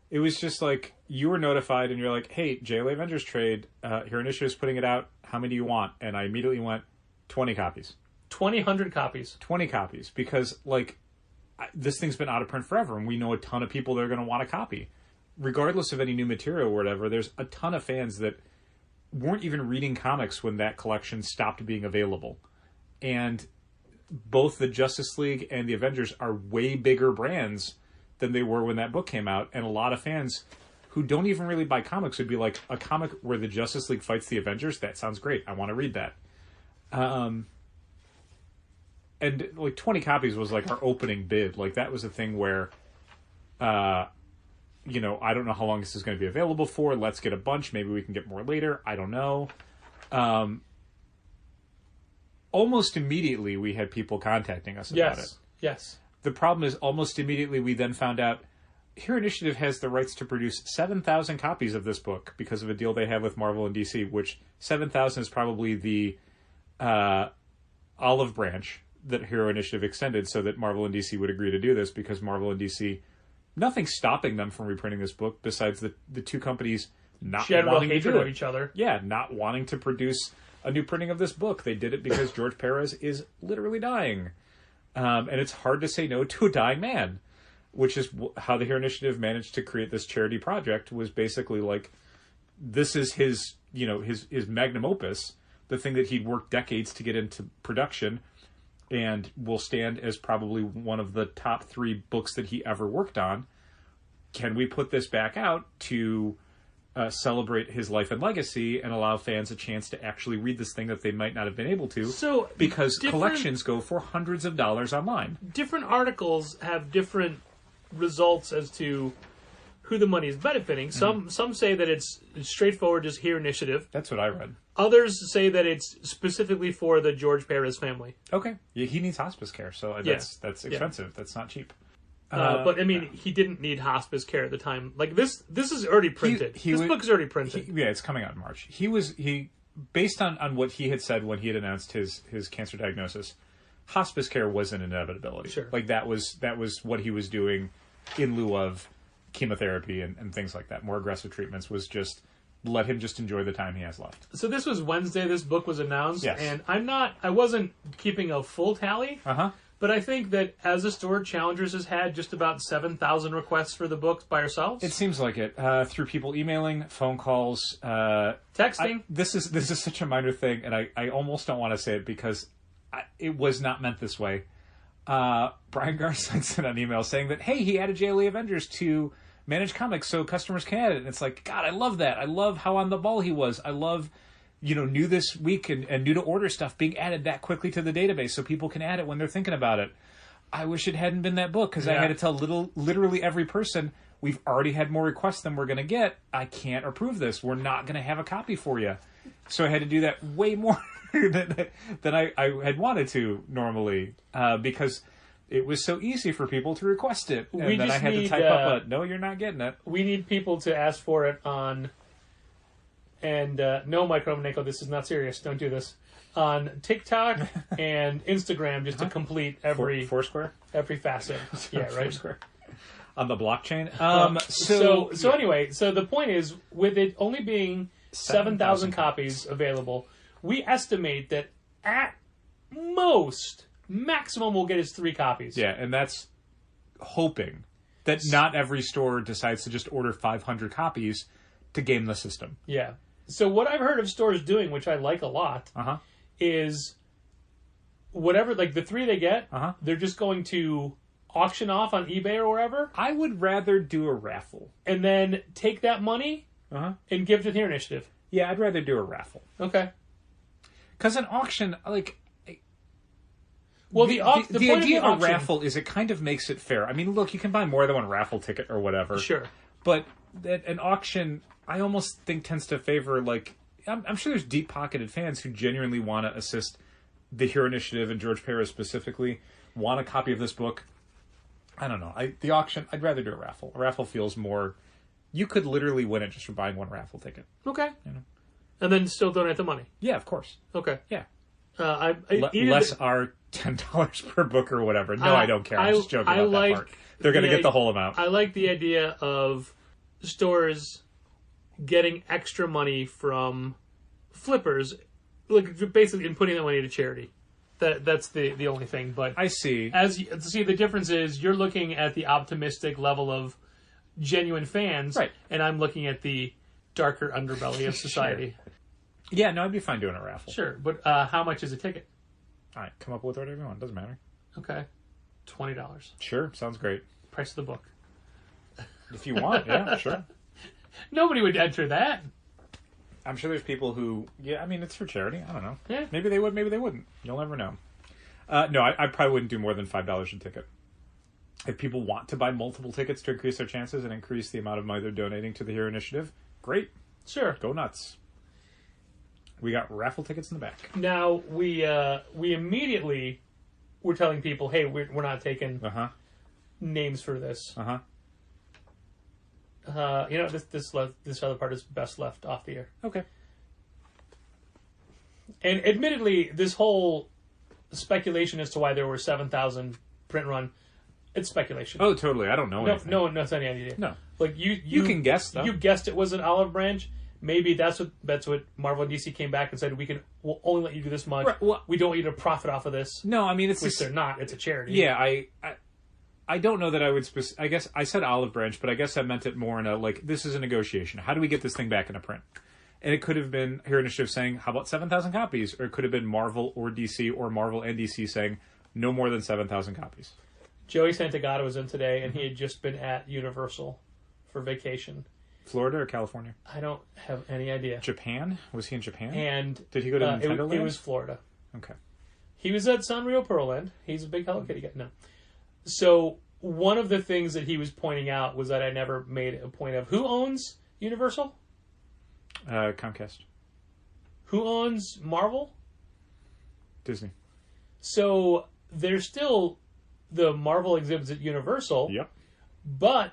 It was just like, you were notified and you're like, hey, JLA Avengers trade, Hero Initiative's putting it out. How many do you want? And I immediately went, 20 copies. 2,000 copies. 20 copies. Because, this thing's been out of print forever, and we know a ton of people that are going to want a copy. Regardless of any new material or whatever, there's a ton of fans that weren't even reading comics when that collection stopped being available. And both the Justice League and the Avengers are way bigger brands than they were when that book came out. And a lot of fans who don't even really buy comics would be like, a comic where the Justice League fights the Avengers? That sounds great. I want to read that. And 20 copies was our opening bid. That was a thing where, I don't know how long this is going to be available for. Let's get a bunch. Maybe we can get more later. I don't know. Almost immediately we had people contacting us about it. Yes. The problem is almost immediately we then found out Hero Initiative has the rights to produce 7,000 copies of this book because of a deal they have with Marvel and DC, which 7,000 is probably the olive branch that Hero Initiative extended so that Marvel and DC would agree to do this, because Marvel and DC, nothing's stopping them from reprinting this book besides the two companies not General wanting to hatred do of it. each other. Yeah, not wanting to produce a new printing of this book. They did it because George Perez is literally dying. And it's hard to say no to a dying man, which is how the Hero Initiative managed to create this charity project. Was basically this is his magnum opus, the thing that he'd worked decades to get into production, and will stand as probably one of the top 3 books that he ever worked on. Can we put this back out to celebrate his life and legacy and allow fans a chance to actually read this thing that they might not have been able to, because collections go for hundreds of dollars online. Different articles have different results as to who the money is benefiting. Some say that it's straightforward, just Hero Initiative. That's what I read. Others say that it's specifically for the George Perez family. Okay. Yeah, he needs hospice care, so that's expensive. Yeah. That's not cheap. But I mean, he didn't need hospice care at the time. This is already printed. This book is already printed. It's coming out in March. He based on what he had said when he had announced his cancer diagnosis, hospice care was an inevitability. Sure. That was what he was doing in lieu of chemotherapy and things like that. More aggressive treatments was just let him just enjoy the time he has left. So this was Wednesday. This book was announced, yes. And I wasn't keeping a full tally. Uh-huh. But I think that as a store, Challengers has had just about 7,000 requests for the books by ourselves. It seems like it. Through people emailing, phone calls, Texting. This is such a minor thing, and I almost don't want to say it because it was not meant this way. Brian Garside sent an email saying that, hey, he added JLE Avengers to Manage Comics so customers can add it. And it's like, God, I love that. I love how on the ball he was. I love, new this week and new to order stuff being added that quickly to the database so people can add it when they're thinking about it. I wish it hadn't been that book because I had to tell literally every person, we've already had more requests than we're going to get. I can't approve this. We're not going to have a copy for you. So I had to do that way more than I had wanted to normally because it was so easy for people to request it. And then I had to type up no, you're not getting it. We need people to ask for it on... And no, Mike Romanenko, this is not serious. Don't do this. On TikTok and Instagram, just to complete every Foursquare, every facet. Yeah, right. Foursquare. On the blockchain. So anyway, so the point is, with it only being 7,000 copies available, we estimate that at most, maximum we'll get is 3 copies. Yeah, and that's hoping that not every store decides to just order 500 copies to game the system. Yeah. So what I've heard of stores doing, which I like a lot, is whatever, like the 3 they get, they're just going to auction off on eBay or wherever. I would rather do a raffle. And then take that money and give it to the Hero Initiative. Yeah, I'd rather do a raffle. Okay. Because an auction, like... Well, the idea of a raffle is it kind of makes it fair. I mean, look, you can buy more than one raffle ticket or whatever. Sure. But an auction... I almost think tends to favor, like, I'm sure there's deep-pocketed fans who genuinely want to assist the Hero Initiative and George Perez specifically, want a copy of this book. I don't know. The auction, I'd rather do a raffle. A raffle feels more... You could literally win it just for buying one raffle ticket. Okay. And then still donate the money. Yeah, of course. Okay. Yeah. Less our $10 per book or whatever. No, I don't care. I'm just joking about that part. They're going to get the whole amount. I like the idea of stores getting extra money from flippers, like basically, and putting that money to charity. That's the only thing. But I see. The difference is you're looking at the optimistic level of genuine fans, right? And I'm looking at the darker underbelly of society. Sure. Yeah, no, I'd be fine doing a raffle. Sure, but how much is a ticket? All right, come up with whatever you want. Doesn't matter. Okay, $20. Sure, sounds great. Price of the book. If you want, yeah, sure. Nobody would enter that. I'm sure there's people who, I mean, it's for charity. I don't know. Yeah. Maybe they would, maybe they wouldn't. You'll never know. No, I probably wouldn't do more than $5 a ticket. If people want to buy multiple tickets to increase their chances and increase the amount of money they're donating to the Hero Initiative, great. Sure. Go nuts. We got raffle tickets in the back. Now, we immediately were telling people, hey, we're not taking names for this. This other part is best left off the air. Okay. And admittedly, this whole speculation as to why there were 7,000 print run, it's speculation. Oh, totally. I don't know anything. No one knows any idea. No. Like you can guess, though. You guessed it was an olive branch. Maybe that's what Marvel and DC came back and said, we'll only let you do this much. Right, well, we don't want you to profit off of this. No, I mean, they're not. It's a charity. Yeah, I don't know that I would... I guess I said olive branch, but I guess I meant it more in a, like, this is a negotiation. How do we get this thing back into print? And it could have been Hero Initiative saying, how about 7,000 copies? Or it could have been Marvel or DC, or Marvel and DC saying, no more than 7,000 copies. Joey Santagata was in today, and he had just been at Universal for vacation. Florida or California? I don't have any idea. Japan? Was he in Japan? And did he go to Nintendo Land? It was Florida. Okay. He was at Sanrio Pearl Land. He's a big Hello Kitty guy. No. So one of the things that he was pointing out was that I never made a point of who owns Universal? Comcast. Who owns Marvel? Disney. So there's still the Marvel exhibits at Universal. Yep. But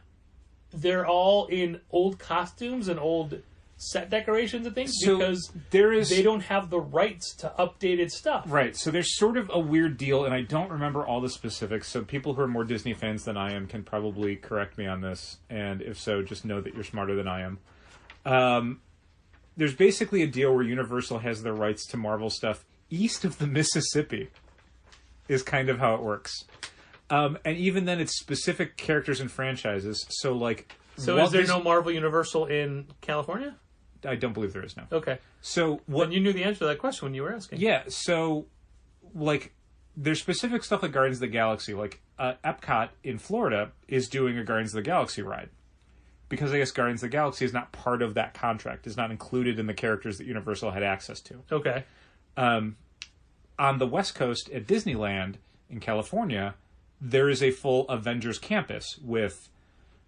they're all in old costumes and old set decorations and things because they don't have the rights to updated stuff. Right. So there's sort of a weird deal, and I don't remember all the specifics, so people who are more Disney fans than I am can probably correct me on this, and if so, just know that you're smarter than I am. There's basically a deal where Universal has the rights to Marvel stuff east of the Mississippi. is kind of how it works. And even then, it's specific characters and franchises. So, like... So is there no Marvel Universal in California? I don't believe there is, no. Okay. So what? And you knew the answer to that question when you were asking. Yeah, so, like, there's specific stuff like Guardians of the Galaxy. Like, Epcot in Florida is doing a Guardians of the Galaxy ride. Because I guess Guardians of the Galaxy is not part of that contract. Is not included in the characters that Universal had access to. Okay. On the West Coast at Disneyland in California, there is a full Avengers campus with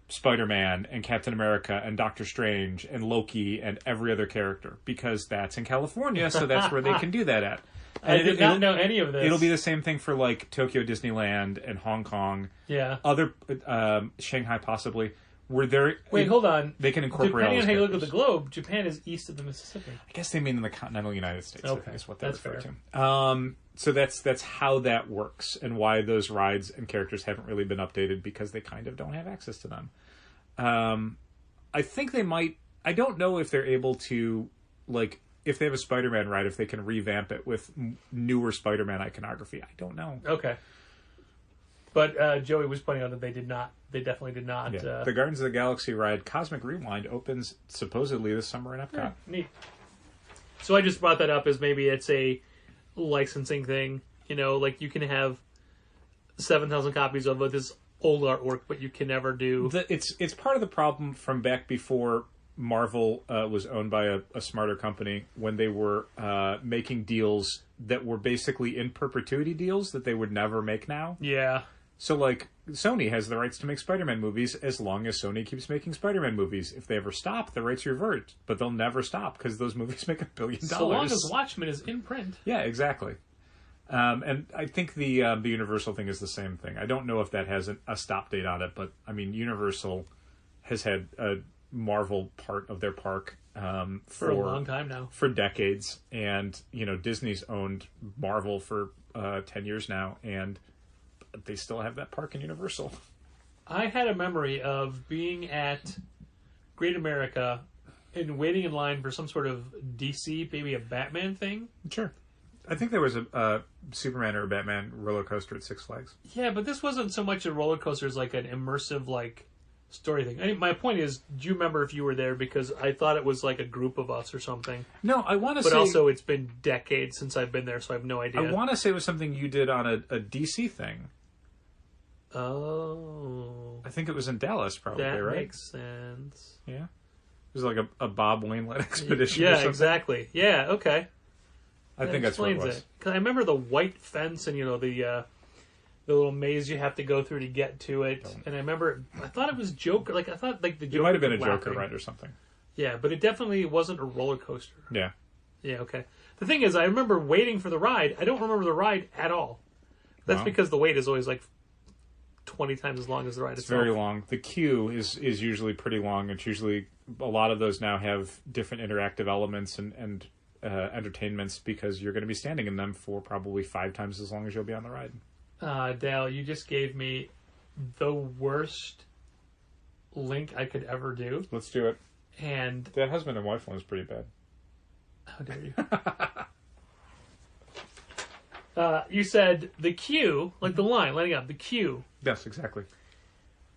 Spider-Man and Captain America and Doctor Strange and Loki and every other character. Because that's in California, so that's where they can do that at. I did not know any of this. It'll be the same thing for, like, Tokyo Disneyland and Hong Kong. Yeah. Other, Shanghai possibly. Where they're... Wait, hold on. They can incorporate all Depending those on how you look at characters. the globe, Japan is east of the Mississippi. I guess they mean in the continental United States. Okay, I think is what they that's refer fair. to. So that's how that works, and why those rides and characters haven't really been updated, because they kind of don't have access to them. I think they might... I don't know if they're able to, like, if they have a Spider-Man ride, if they can revamp it with newer Spider-Man iconography. I don't know. Okay. But Joey was pointing out that they did not. They definitely did not. Yeah. The Guardians of the Galaxy ride, Cosmic Rewind, opens supposedly this summer in Epcot. Yeah, neat. So I just brought that up as maybe it's a licensing thing. You know, like you can have 7,000 copies of this old artwork, but you can never do... It's part of the problem from back before Marvel was owned by a smarter company, when they were making deals that were basically in perpetuity deals that they would never make now. Yeah. So, like, Sony has the rights to make Spider-Man movies as long as Sony keeps making Spider-Man movies. If they ever stop, the rights revert. But they'll never stop, because those movies make $1 billion. So long as Watchmen is in print. Yeah, exactly. And I think the Universal thing is the same thing. I don't know if that has a stop date on it, but, I mean, Universal has had a Marvel part of their park for a long time now. For decades. And, you know, Disney's owned Marvel for 10 years now, and they still have that park in Universal. I had a memory of being at Great America and waiting in line for some sort of DC, maybe a Batman thing. Sure. I think there was a Superman or a Batman roller coaster at Six Flags. Yeah, but this wasn't so much a roller coaster as like an immersive, like, story thing. My point is, do you remember if you were there? Because I thought it was like a group of us or something. No, I want to say... But also, it's been decades since I've been there, so I have no idea. I want to say it was something you did on a DC thing. Oh. I think it was in Dallas, probably, that right? That makes sense. Yeah. It was like a Bob Wainwright expedition or Yeah, something. exactly. Yeah, okay. I think that's what it was. Because I remember the white fence and, you know, the little maze you have to go through to get to it. And I thought it was Joker. Like, I thought, like, the Joker... It might have been a laughing. Joker ride or something. Yeah, but it definitely wasn't a roller coaster. Yeah. Yeah, okay. The thing is, I remember waiting for the ride. I don't remember the ride at all. That's Wow. because the wait is always, like, 20 times as long as the ride It's itself. very long. The queue is usually pretty long. It's usually... A lot of those now have different interactive elements and entertainments, because you're going to be standing in them for probably 5 times as long as you'll be on the ride. Dale, you just gave me the worst link I could ever do. Let's do it. And... That husband and wife one is pretty bad. How dare you? You said the queue, like the line, lining up, the queue. Yes, exactly.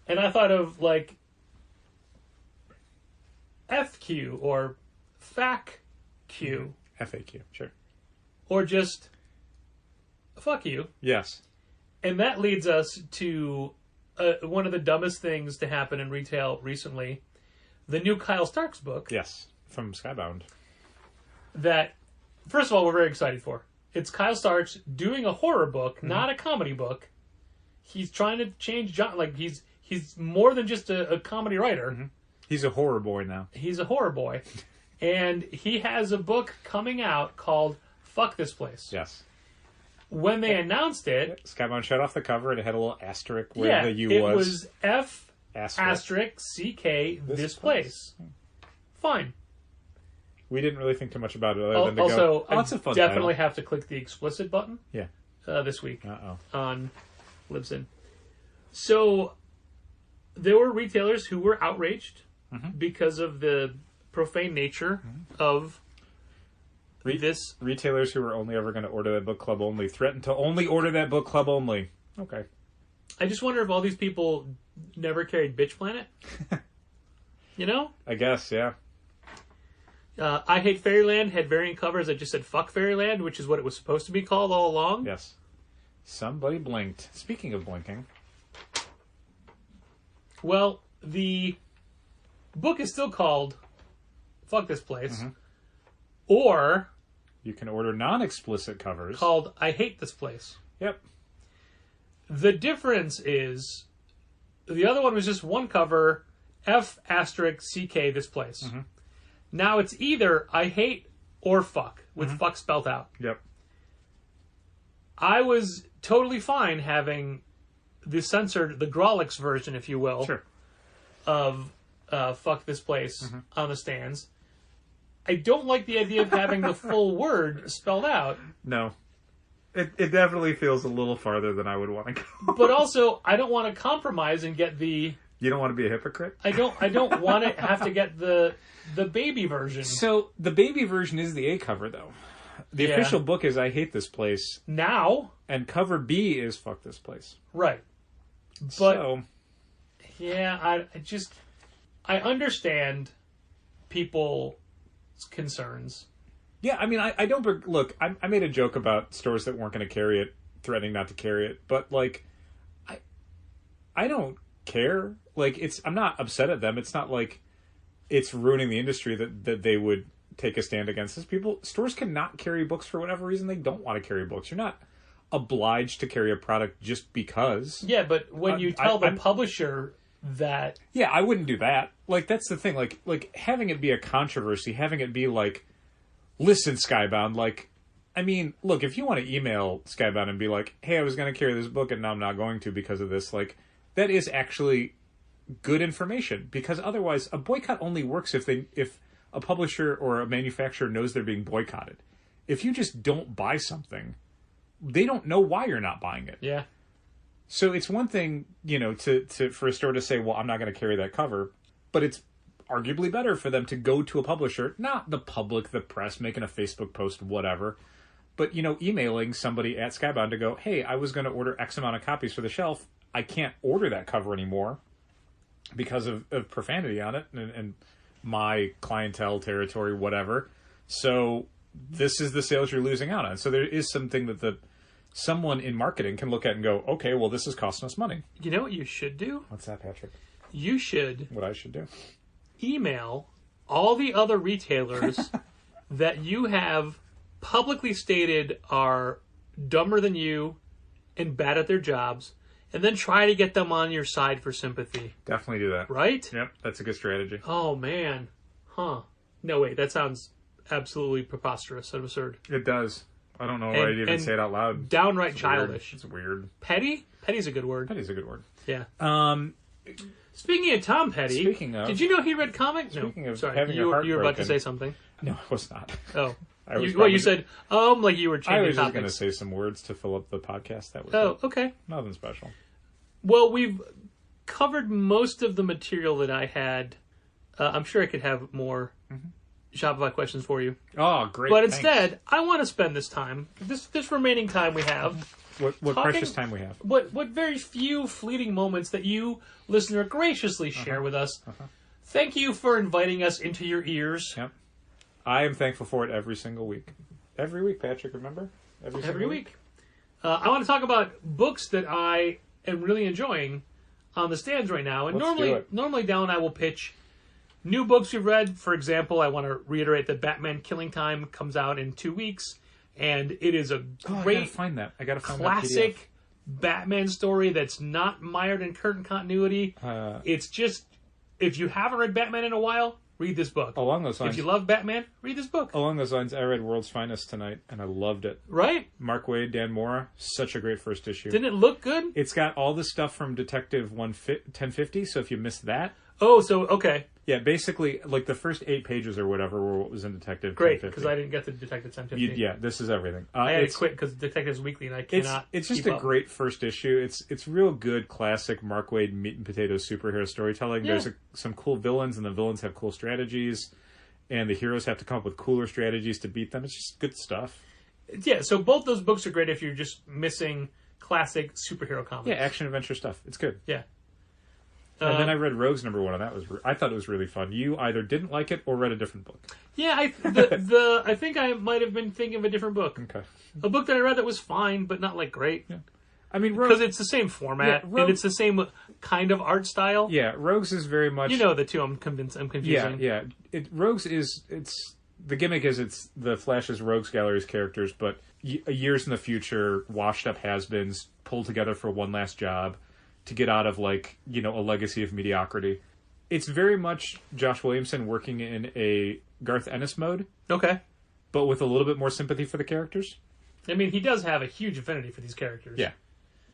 And I thought of, like, FQ or FAQ. FAQ, sure. Or just fuck you. Yes. And that leads us to one of the dumbest things to happen in retail recently. The new Kyle Starks book. Yes, from Skybound. That, first of all, we're very excited for. It's Kyle Starks doing a horror book, not a comedy book. He's trying to change genre. Like, he's more than just a comedy writer. Mm-hmm. He's a horror boy now. He's a horror boy. And he has a book coming out called Fuck This Place. Yes. When they announced it... Skybound shut off the cover and it had a little asterisk where the U was. It was F asterisk CK this place. Fine. We didn't really think too much about it other than to also, go, it's a fun definitely title. have to click the explicit button. Yeah. This week. Uh-oh. On Libsyn. So, there were retailers who were outraged because of the profane nature of Retailers who are only ever going to order that book club only threaten to only order that book club only. Okay. I just wonder if all these people never carried Bitch Planet. You know? I guess, yeah. I Hate Fairyland had variant covers that just said Fuck Fairyland, which is what it was supposed to be called all along. Yes. Somebody blinked. Speaking of blinking. Well, the book is still called Fuck This Place. Mm-hmm. Or... You can order non-explicit covers. Called I Hate This Place. Yep. The difference is... The other one was just one cover, F*CK This Place. Mm-hmm. Now it's either I hate or fuck, with fuck spelled out. Yep. I was totally fine having the censored, the Grawlix version, if you will, Sure. of Fuck This Place on the stands. I don't like the idea of having the full word spelled out. No. It definitely feels a little farther than I would want to go. But also, I don't want to compromise and get the... You don't want to be a hypocrite? I don't want to have to get the baby version. So, the baby version is the A cover, though. The official book is I Hate This Place. Now? And cover B is Fuck This Place. Right. But, yeah, I understand people's concerns. Yeah, I mean, I don't... Look, I made a joke about stores that weren't going to carry it, threatening not to carry it, but, like, I don't care. Like, I'm not upset at them. It's not like it's ruining the industry that they would take a stand against this. Stores cannot carry books for whatever reason they don't want to carry books. You're not obliged to carry a product just because. Yeah, but when you tell the publisher that... Yeah, I wouldn't do that. Like, that's the thing. Like having it be a controversy, having it be like, listen, Skybound, like, I mean, look, if you want to email Skybound and be like, hey, I was going to carry this book and now I'm not going to because of this, like, that is actually good information, because otherwise a boycott only works if a publisher or a manufacturer knows they're being boycotted. If you just don't buy something, they don't know why you're not buying it. Yeah. So it's one thing, you know, to for a store to say, well, I'm not going to carry that cover, but it's arguably better for them to go to a publisher, not the public, the press, making a Facebook post, whatever, but, you know, emailing somebody at Skybound to go, hey, I was going to order X amount of copies for the shelf. I can't order that cover anymore because of profanity on it and my clientele, territory, whatever. So this is the sales you're losing out on. So there is something that someone in marketing can look at and go, okay, well, this is costing us money. You know what you should do? What's that, Patrick? You should... What I should do? Email all the other retailers that you have publicly stated are dumber than you and bad at their jobs, and then try to get them on your side for sympathy. Definitely do that. Right? Yep, that's a good strategy. Oh, man. Huh. No, wait, that sounds absolutely preposterous and absurd. It does. I don't know why I'd even say it out loud. Downright childish. It's weird. Petty? Petty's a good word. Petty's a good word. Yeah. Speaking of Tom Petty, did you know he read comics? Speaking of sorry, having you your heart were about to broken. say something. No, I was not. Oh. You said, like you were changing I was just topics. going to say some words to fill up the podcast. That was it. Okay. Okay. Nothing special. Well, we've covered most of the material that I had. I'm sure I could have more Shopify questions for you. Oh, great. But instead, I want to spend this time, this remaining time we have... What precious time we have. What very few fleeting moments that you, listener, graciously share with us. Thank you for inviting us into your ears. Yep. I am thankful for it every single week. Every week, Patrick, remember? Every week. I want to talk about books that I am really enjoying on the stands right now. And normally Dal and I will pitch new books we've read. For example, I want to reiterate that Batman Killing Time comes out in 2 weeks. And it is a great, I gotta find classic Batman story that's not mired in current continuity. It's just, if you haven't read Batman in a while, read this book. Along those lines. If you love Batman, read this book. Along those lines, I read World's Finest tonight, and I loved it. Right? Mark Waid, Dan Mora, such a great first issue. Didn't it look good? It's got all the stuff from Detective 1050, so if you missed that... Oh, so, okay. Yeah, basically, like the first 8 pages or whatever were what was in Detective 1050. Great, because I didn't get the Detective 1050. Yeah, this is everything. I had to quit because Detective's Weekly and I cannot It's just a great first issue. It's real good, classic Mark Waid meat and potatoes superhero storytelling. Yeah. There's some cool villains, and the villains have cool strategies. and the heroes have to come up with cooler strategies to beat them. It's just good stuff. Yeah, so both those books are great if you're just missing classic superhero comics. Yeah, action adventure stuff. It's good. Yeah. And then I read Rogues #1, and that was I thought it was really fun. You either didn't like it or read a different book. Yeah, I think I might have been thinking of a different book. Okay. A book that I read that was fine, but not like great. Yeah. I mean, because it's the same format and it's the same kind of art style. Yeah, Rogues is very much. You know the two. I'm confusing. Yeah. Rogues is the gimmick is it's the Flash's Rogues Gallery's characters, but years in the future, washed up has-beens pulled together for one last job to get out of a legacy of mediocrity. It's very much Josh Williamson working in a Garth Ennis mode. Okay. But with a little bit more sympathy for the characters. I mean, he does have a huge affinity for these characters. Yeah.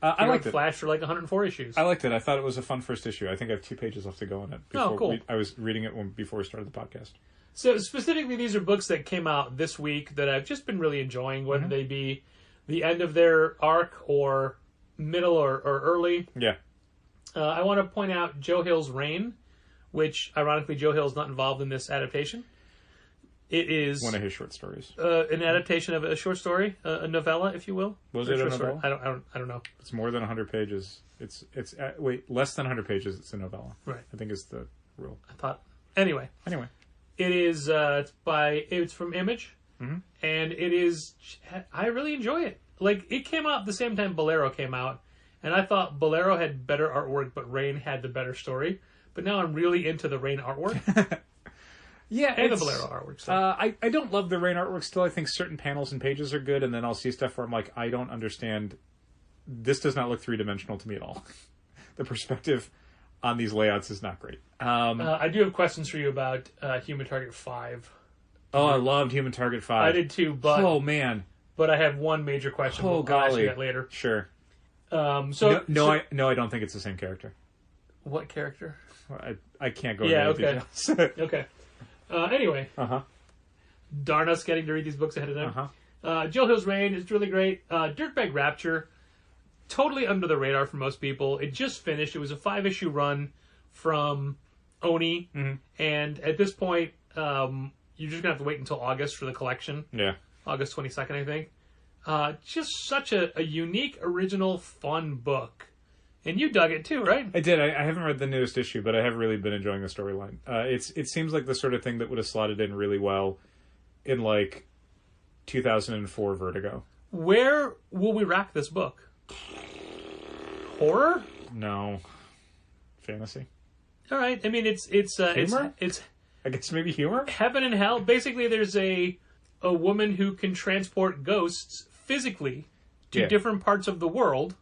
I liked it. Flash for 104 issues. I liked it. I thought it was a fun first issue. I think I have 2 pages left to go on it. Cool. I was reading it before we started the podcast. So specifically, these are books that came out this week that I've just been really enjoying, whether they be the end of their arc or middle or early. Yeah. I want to point out Joe Hill's Reign, which, ironically, Joe Hill's not involved in this adaptation. It is one of his short stories. An adaptation of a short story, a novella, if you will. Was it a novella? I don't know. It's more than 100 pages. It's less than 100 pages. It's a novella. Right. I think is the rule. I thought. Anyway. It is. It's from Image, and it is. I really enjoy it. It came out the same time Bolero came out, and I thought Bolero had better artwork, but Reign had the better story. But now I'm really into the Reign artwork. Yeah, and the Bolero artwork stuff. I don't love the Reign artwork still. I think certain panels and pages are good, and then I'll see stuff where I'm like, I don't understand. This does not look 3-dimensional to me at all. The perspective on these layouts is not great. I do have questions for you about Human Target 5. Oh, I loved Human Target 5. I did too, but... Oh, man. But I have one major question. Oh, golly. I'll ask you that later. Sure. No, I don't think it's the same character. What character? I can't go into details. Okay. Anyway. Darn us getting to read these books ahead of time. Joe Hill's Reign is really great. Dirtbag Rapture, totally under the radar for most people. It just finished. It was a 5-issue run from Oni. And at this point, you're just going to have to wait until August for the collection. Yeah. August 22nd, I think. Just such a unique, original, fun book. And you dug it too, right? I did. I haven't read the newest issue, but I have really been enjoying the storyline. It seems like the sort of thing that would have slotted in really well in 2004 Vertigo. Where will we rack this book? Horror? No. Fantasy. All right. I mean, it's humor? It's I guess maybe humor? Heaven and hell. Basically, there's a woman who can transport ghosts physically to different parts of the world.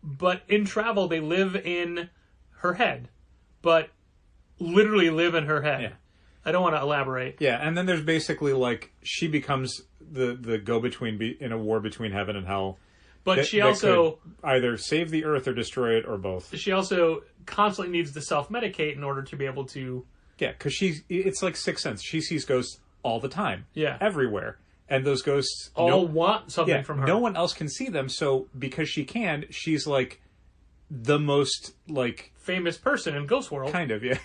But in travel, they live in her head. But literally live in her head. Yeah. I don't want to elaborate. Yeah, and then there's basically, she becomes the go-between in a war between heaven and hell. But she also... either save the earth or destroy it, or both. She also constantly needs to self-medicate in order to be able to... Yeah, because it's like Sixth Sense. She sees ghosts all the time. Yeah. Everywhere. And those ghosts want something from her. No one else can see them, so because she can, she's the most famous person in Ghost World. Kind of, yeah.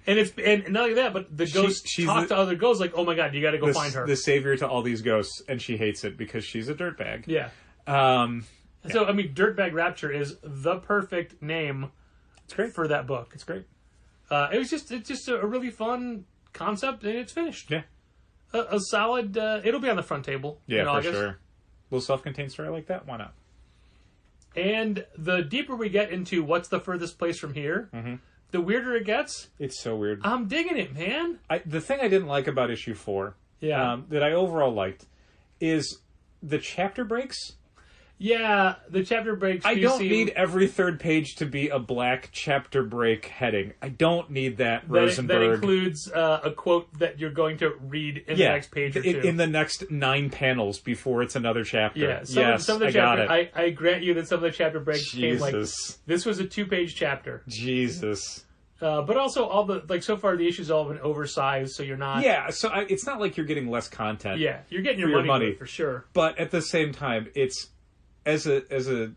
and not only that, but the ghosts talk to other ghosts oh my god, you got to go find her. The savior to all these ghosts, and she hates it because she's a dirtbag. Yeah. So I mean, Dirtbag Rapture is the perfect name. It's great for that book. It's great. It's just a really fun concept, and it's finished. Yeah. A solid. It'll be on the front table. Yeah, in for August. sure. Little self-contained story like that. Why not? And the deeper we get into what's the furthest place from here, the weirder it gets. It's so weird. I'm digging it, man. The thing I didn't like about issue 4, that I overall liked, is the chapter breaks. Yeah, the chapter breaks. I don't need every third page to be a black chapter break heading. I don't need that, Rosenberg. That includes a quote that you're going to read in the next page or two. In the next 9 panels before it's another chapter. Yeah, some of the chapter, I grant you that some of the chapter breaks came this was a 2-page chapter. Jesus. But also, all the so far the issues all have been oversized, so you're not. Yeah, so it's not like you're getting less content. Yeah, you're getting your money for sure. But at the same time, it's as a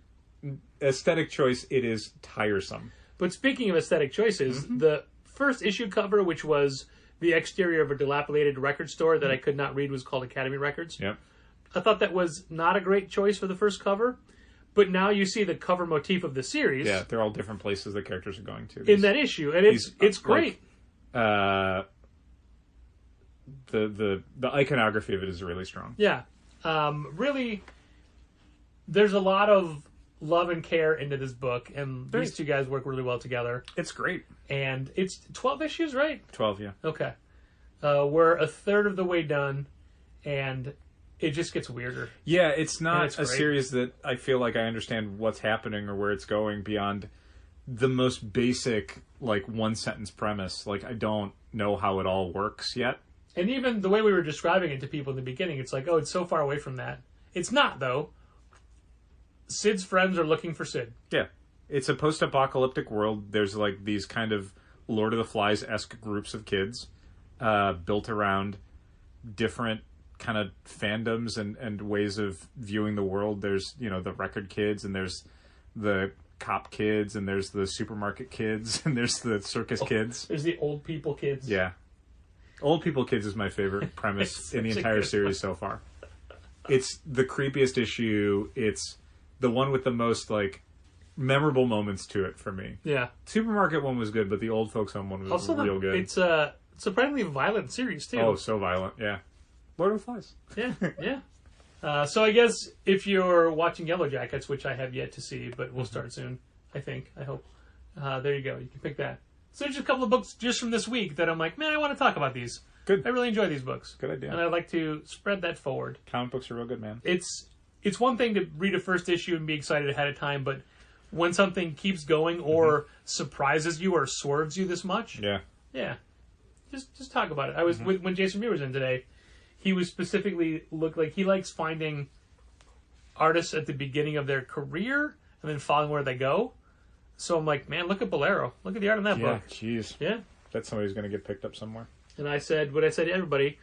aesthetic choice, it is tiresome. But speaking of aesthetic choices, the first issue cover, which was the exterior of a dilapidated record store that I could not read was called Academy Records. Yep. I thought that was not a great choice for the first cover, but now you see the cover motif of the series. Yeah, they're all different places the characters are going to. In that issue, and it's great. The iconography of it is really strong. Yeah. Really, there's a lot of love and care into this book, and these two guys work really well together. It's great. And it's 12 issues, right? 12, yeah. Okay. We're a third of the way done, and it just gets weirder. Yeah, it's not it's a series that I feel like I understand what's happening or where it's going beyond the most basic, like, one-sentence premise. Like, I don't know how it all works yet. And even the way we were describing it to people in the beginning, it's like, oh, it's so far away from that. It's not, though. Sid's friends are looking for Sid. Yeah. It's a post-apocalyptic world. There's, like, these kind of Lord of the Flies-esque groups of kids built around different kind of fandoms and ways of viewing the world. There's, you know, the record kids, and there's the cop kids, and there's the supermarket kids, and there's the circus kids. There's the old people kids. Yeah. Old people kids is my favorite premise in the entire series so far. It's the creepiest issue. It's the one with the most, like, memorable moments to it for me. Yeah. Supermarket one was good, but the old folks home one was also real good. It's a surprisingly violent series, too. Oh, so violent, yeah. Lord of the Flies. Yeah, yeah. So I guess if you're watching Yellow Jackets, which I have yet to see, but we'll start soon, I hope. There you go. You can pick that. So there's just a couple of books just from this week that I'm like, man, I want to talk about these. Good. I really enjoy these books. Good idea. And I'd like to spread that forward. Comic books are real good, man. It's one thing to read a first issue and be excited ahead of time, but when something keeps going or surprises you or swerves you this much, yeah, just talk about it. I was when Jason Muir was in today. He was specifically he likes finding artists at the beginning of their career and then following where they go. So I'm like, man, look at Bolero. Look at the art in that book. Jeez. Yeah. That somebody's going to get picked up somewhere. And I said what I said to everybody,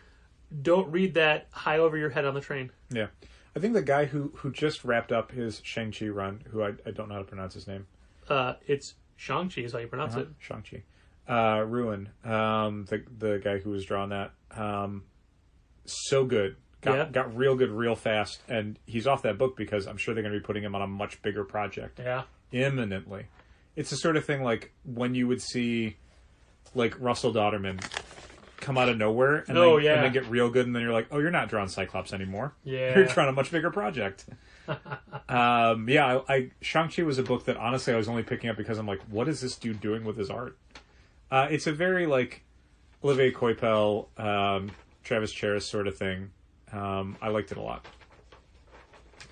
don't read that high over your head on the train. Yeah. I think the guy who just wrapped up his Shang-Chi run, who I don't know how to pronounce his name. It's Shang-Chi is how you pronounce it. Shang-Chi. Ruin. The guy who was drawing that. So good. Got real good real fast, and he's off that book because I'm sure they're going to be putting him on a much bigger project. Yeah. Imminently. It's the sort of thing like when you would see like Russell Dodderman come out of nowhere and then get real good, and then you're like, oh, you're not drawing Cyclops anymore. Yeah. You're drawing a much bigger project. Shang-Chi was a book that honestly I was only picking up because I'm like, what is this dude doing with his art? It's a very like Olivier Coipel, Travis Charest sort of thing. I liked it a lot.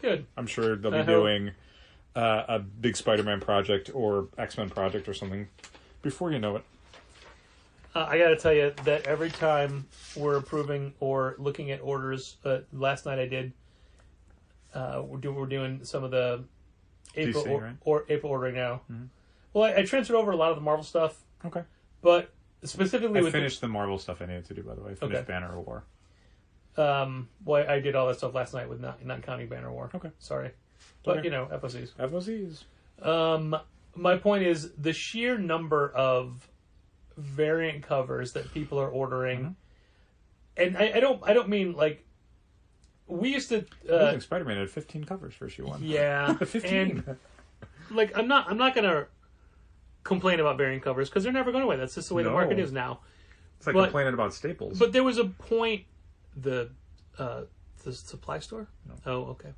Good. I'm sure they'll be doing a big Spider-Man project or X-Men project or something before you know it. I got to tell you that every time we're approving or looking at orders, last night I did. We're doing some of the April DC, right? or April ordering now. Mm-hmm. Well, I transferred over a lot of the Marvel stuff. Okay. But specifically, I finished the Marvel stuff I needed to do. By the way, I finished Banner of War. Well, I did all that stuff last night with not counting Banner War. Okay. Sorry. But, FOCs. FOCs. My point is the sheer number of variant covers that people are ordering. And I don't mean, like, we used to... I think Spider-Man had 15 covers for issue 1. Yeah. 15. And, like, I'm not going to complain about variant covers because they're never going away. That's just the way the market is now. It's like complaining about staples. But there was a point... The supply store? No. Oh, okay.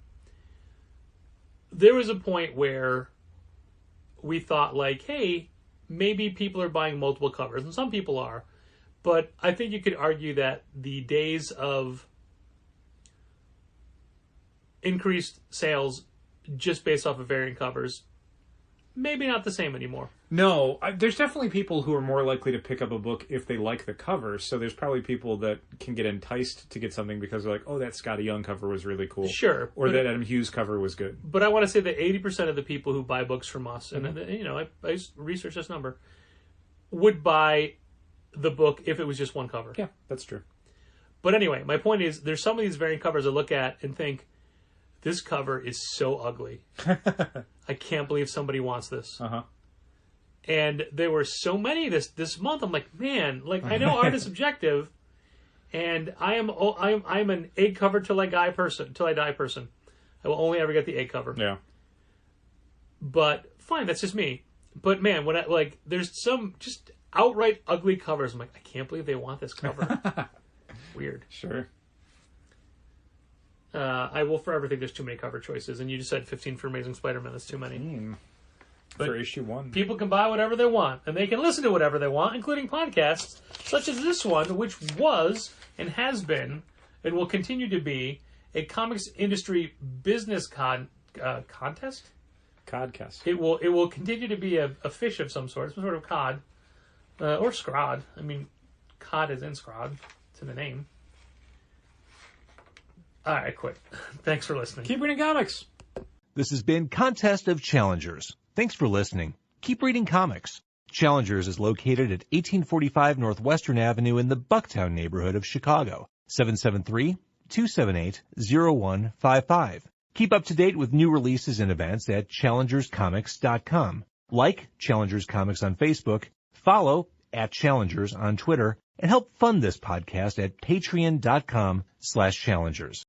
There was a point where we thought, like, hey, maybe people are buying multiple covers, and some people are. But I think you could argue that the days of increased sales just based off of variant covers, maybe not the same anymore. No, there's definitely people who are more likely to pick up a book if they like the cover. So there's probably people that can get enticed to get something because they're like, oh, that Scotty Young cover was really cool. Sure. Or that Adam Hughes cover was good. But I want to say that 80% of the people who buy books from us, and I researched this number, would buy the book if it was just one cover. Yeah, that's true. But anyway, my point is there's some of these variant covers I look at and think, this cover is so ugly. I can't believe somebody wants this. And there were so many this month. I'm like, man, like I know art is subjective, and I'm an egg cover till I die person. I will only ever get the egg cover. Yeah. But fine, that's just me. But man, when there's some just outright ugly covers. I'm like, I can't believe they want this cover. Weird. Sure. I will forever think there's too many cover choices, and you just said 15 for Amazing Spider-Man. That's too many. But for issue 1. People can buy whatever they want, and they can listen to whatever they want, including podcasts, such as this one, which was and has been and will continue to be a comics industry business contest? Codcast. It will continue to be a fish of some sort of cod. Or scrod. I mean, cod is in scrod. It's in the name. Alright, I quit. Thanks for listening. Keep reading comics. This has been Contest of Challengers. Thanks for listening. Keep reading comics. Challengers is located at 1845 Northwestern Avenue in the Bucktown neighborhood of Chicago. 773-278-0155. Keep up to date with new releases and events at challengerscomics.com. Like Challengers Comics on Facebook, follow @Challengers on Twitter, and help fund this podcast at patreon.com/challengers.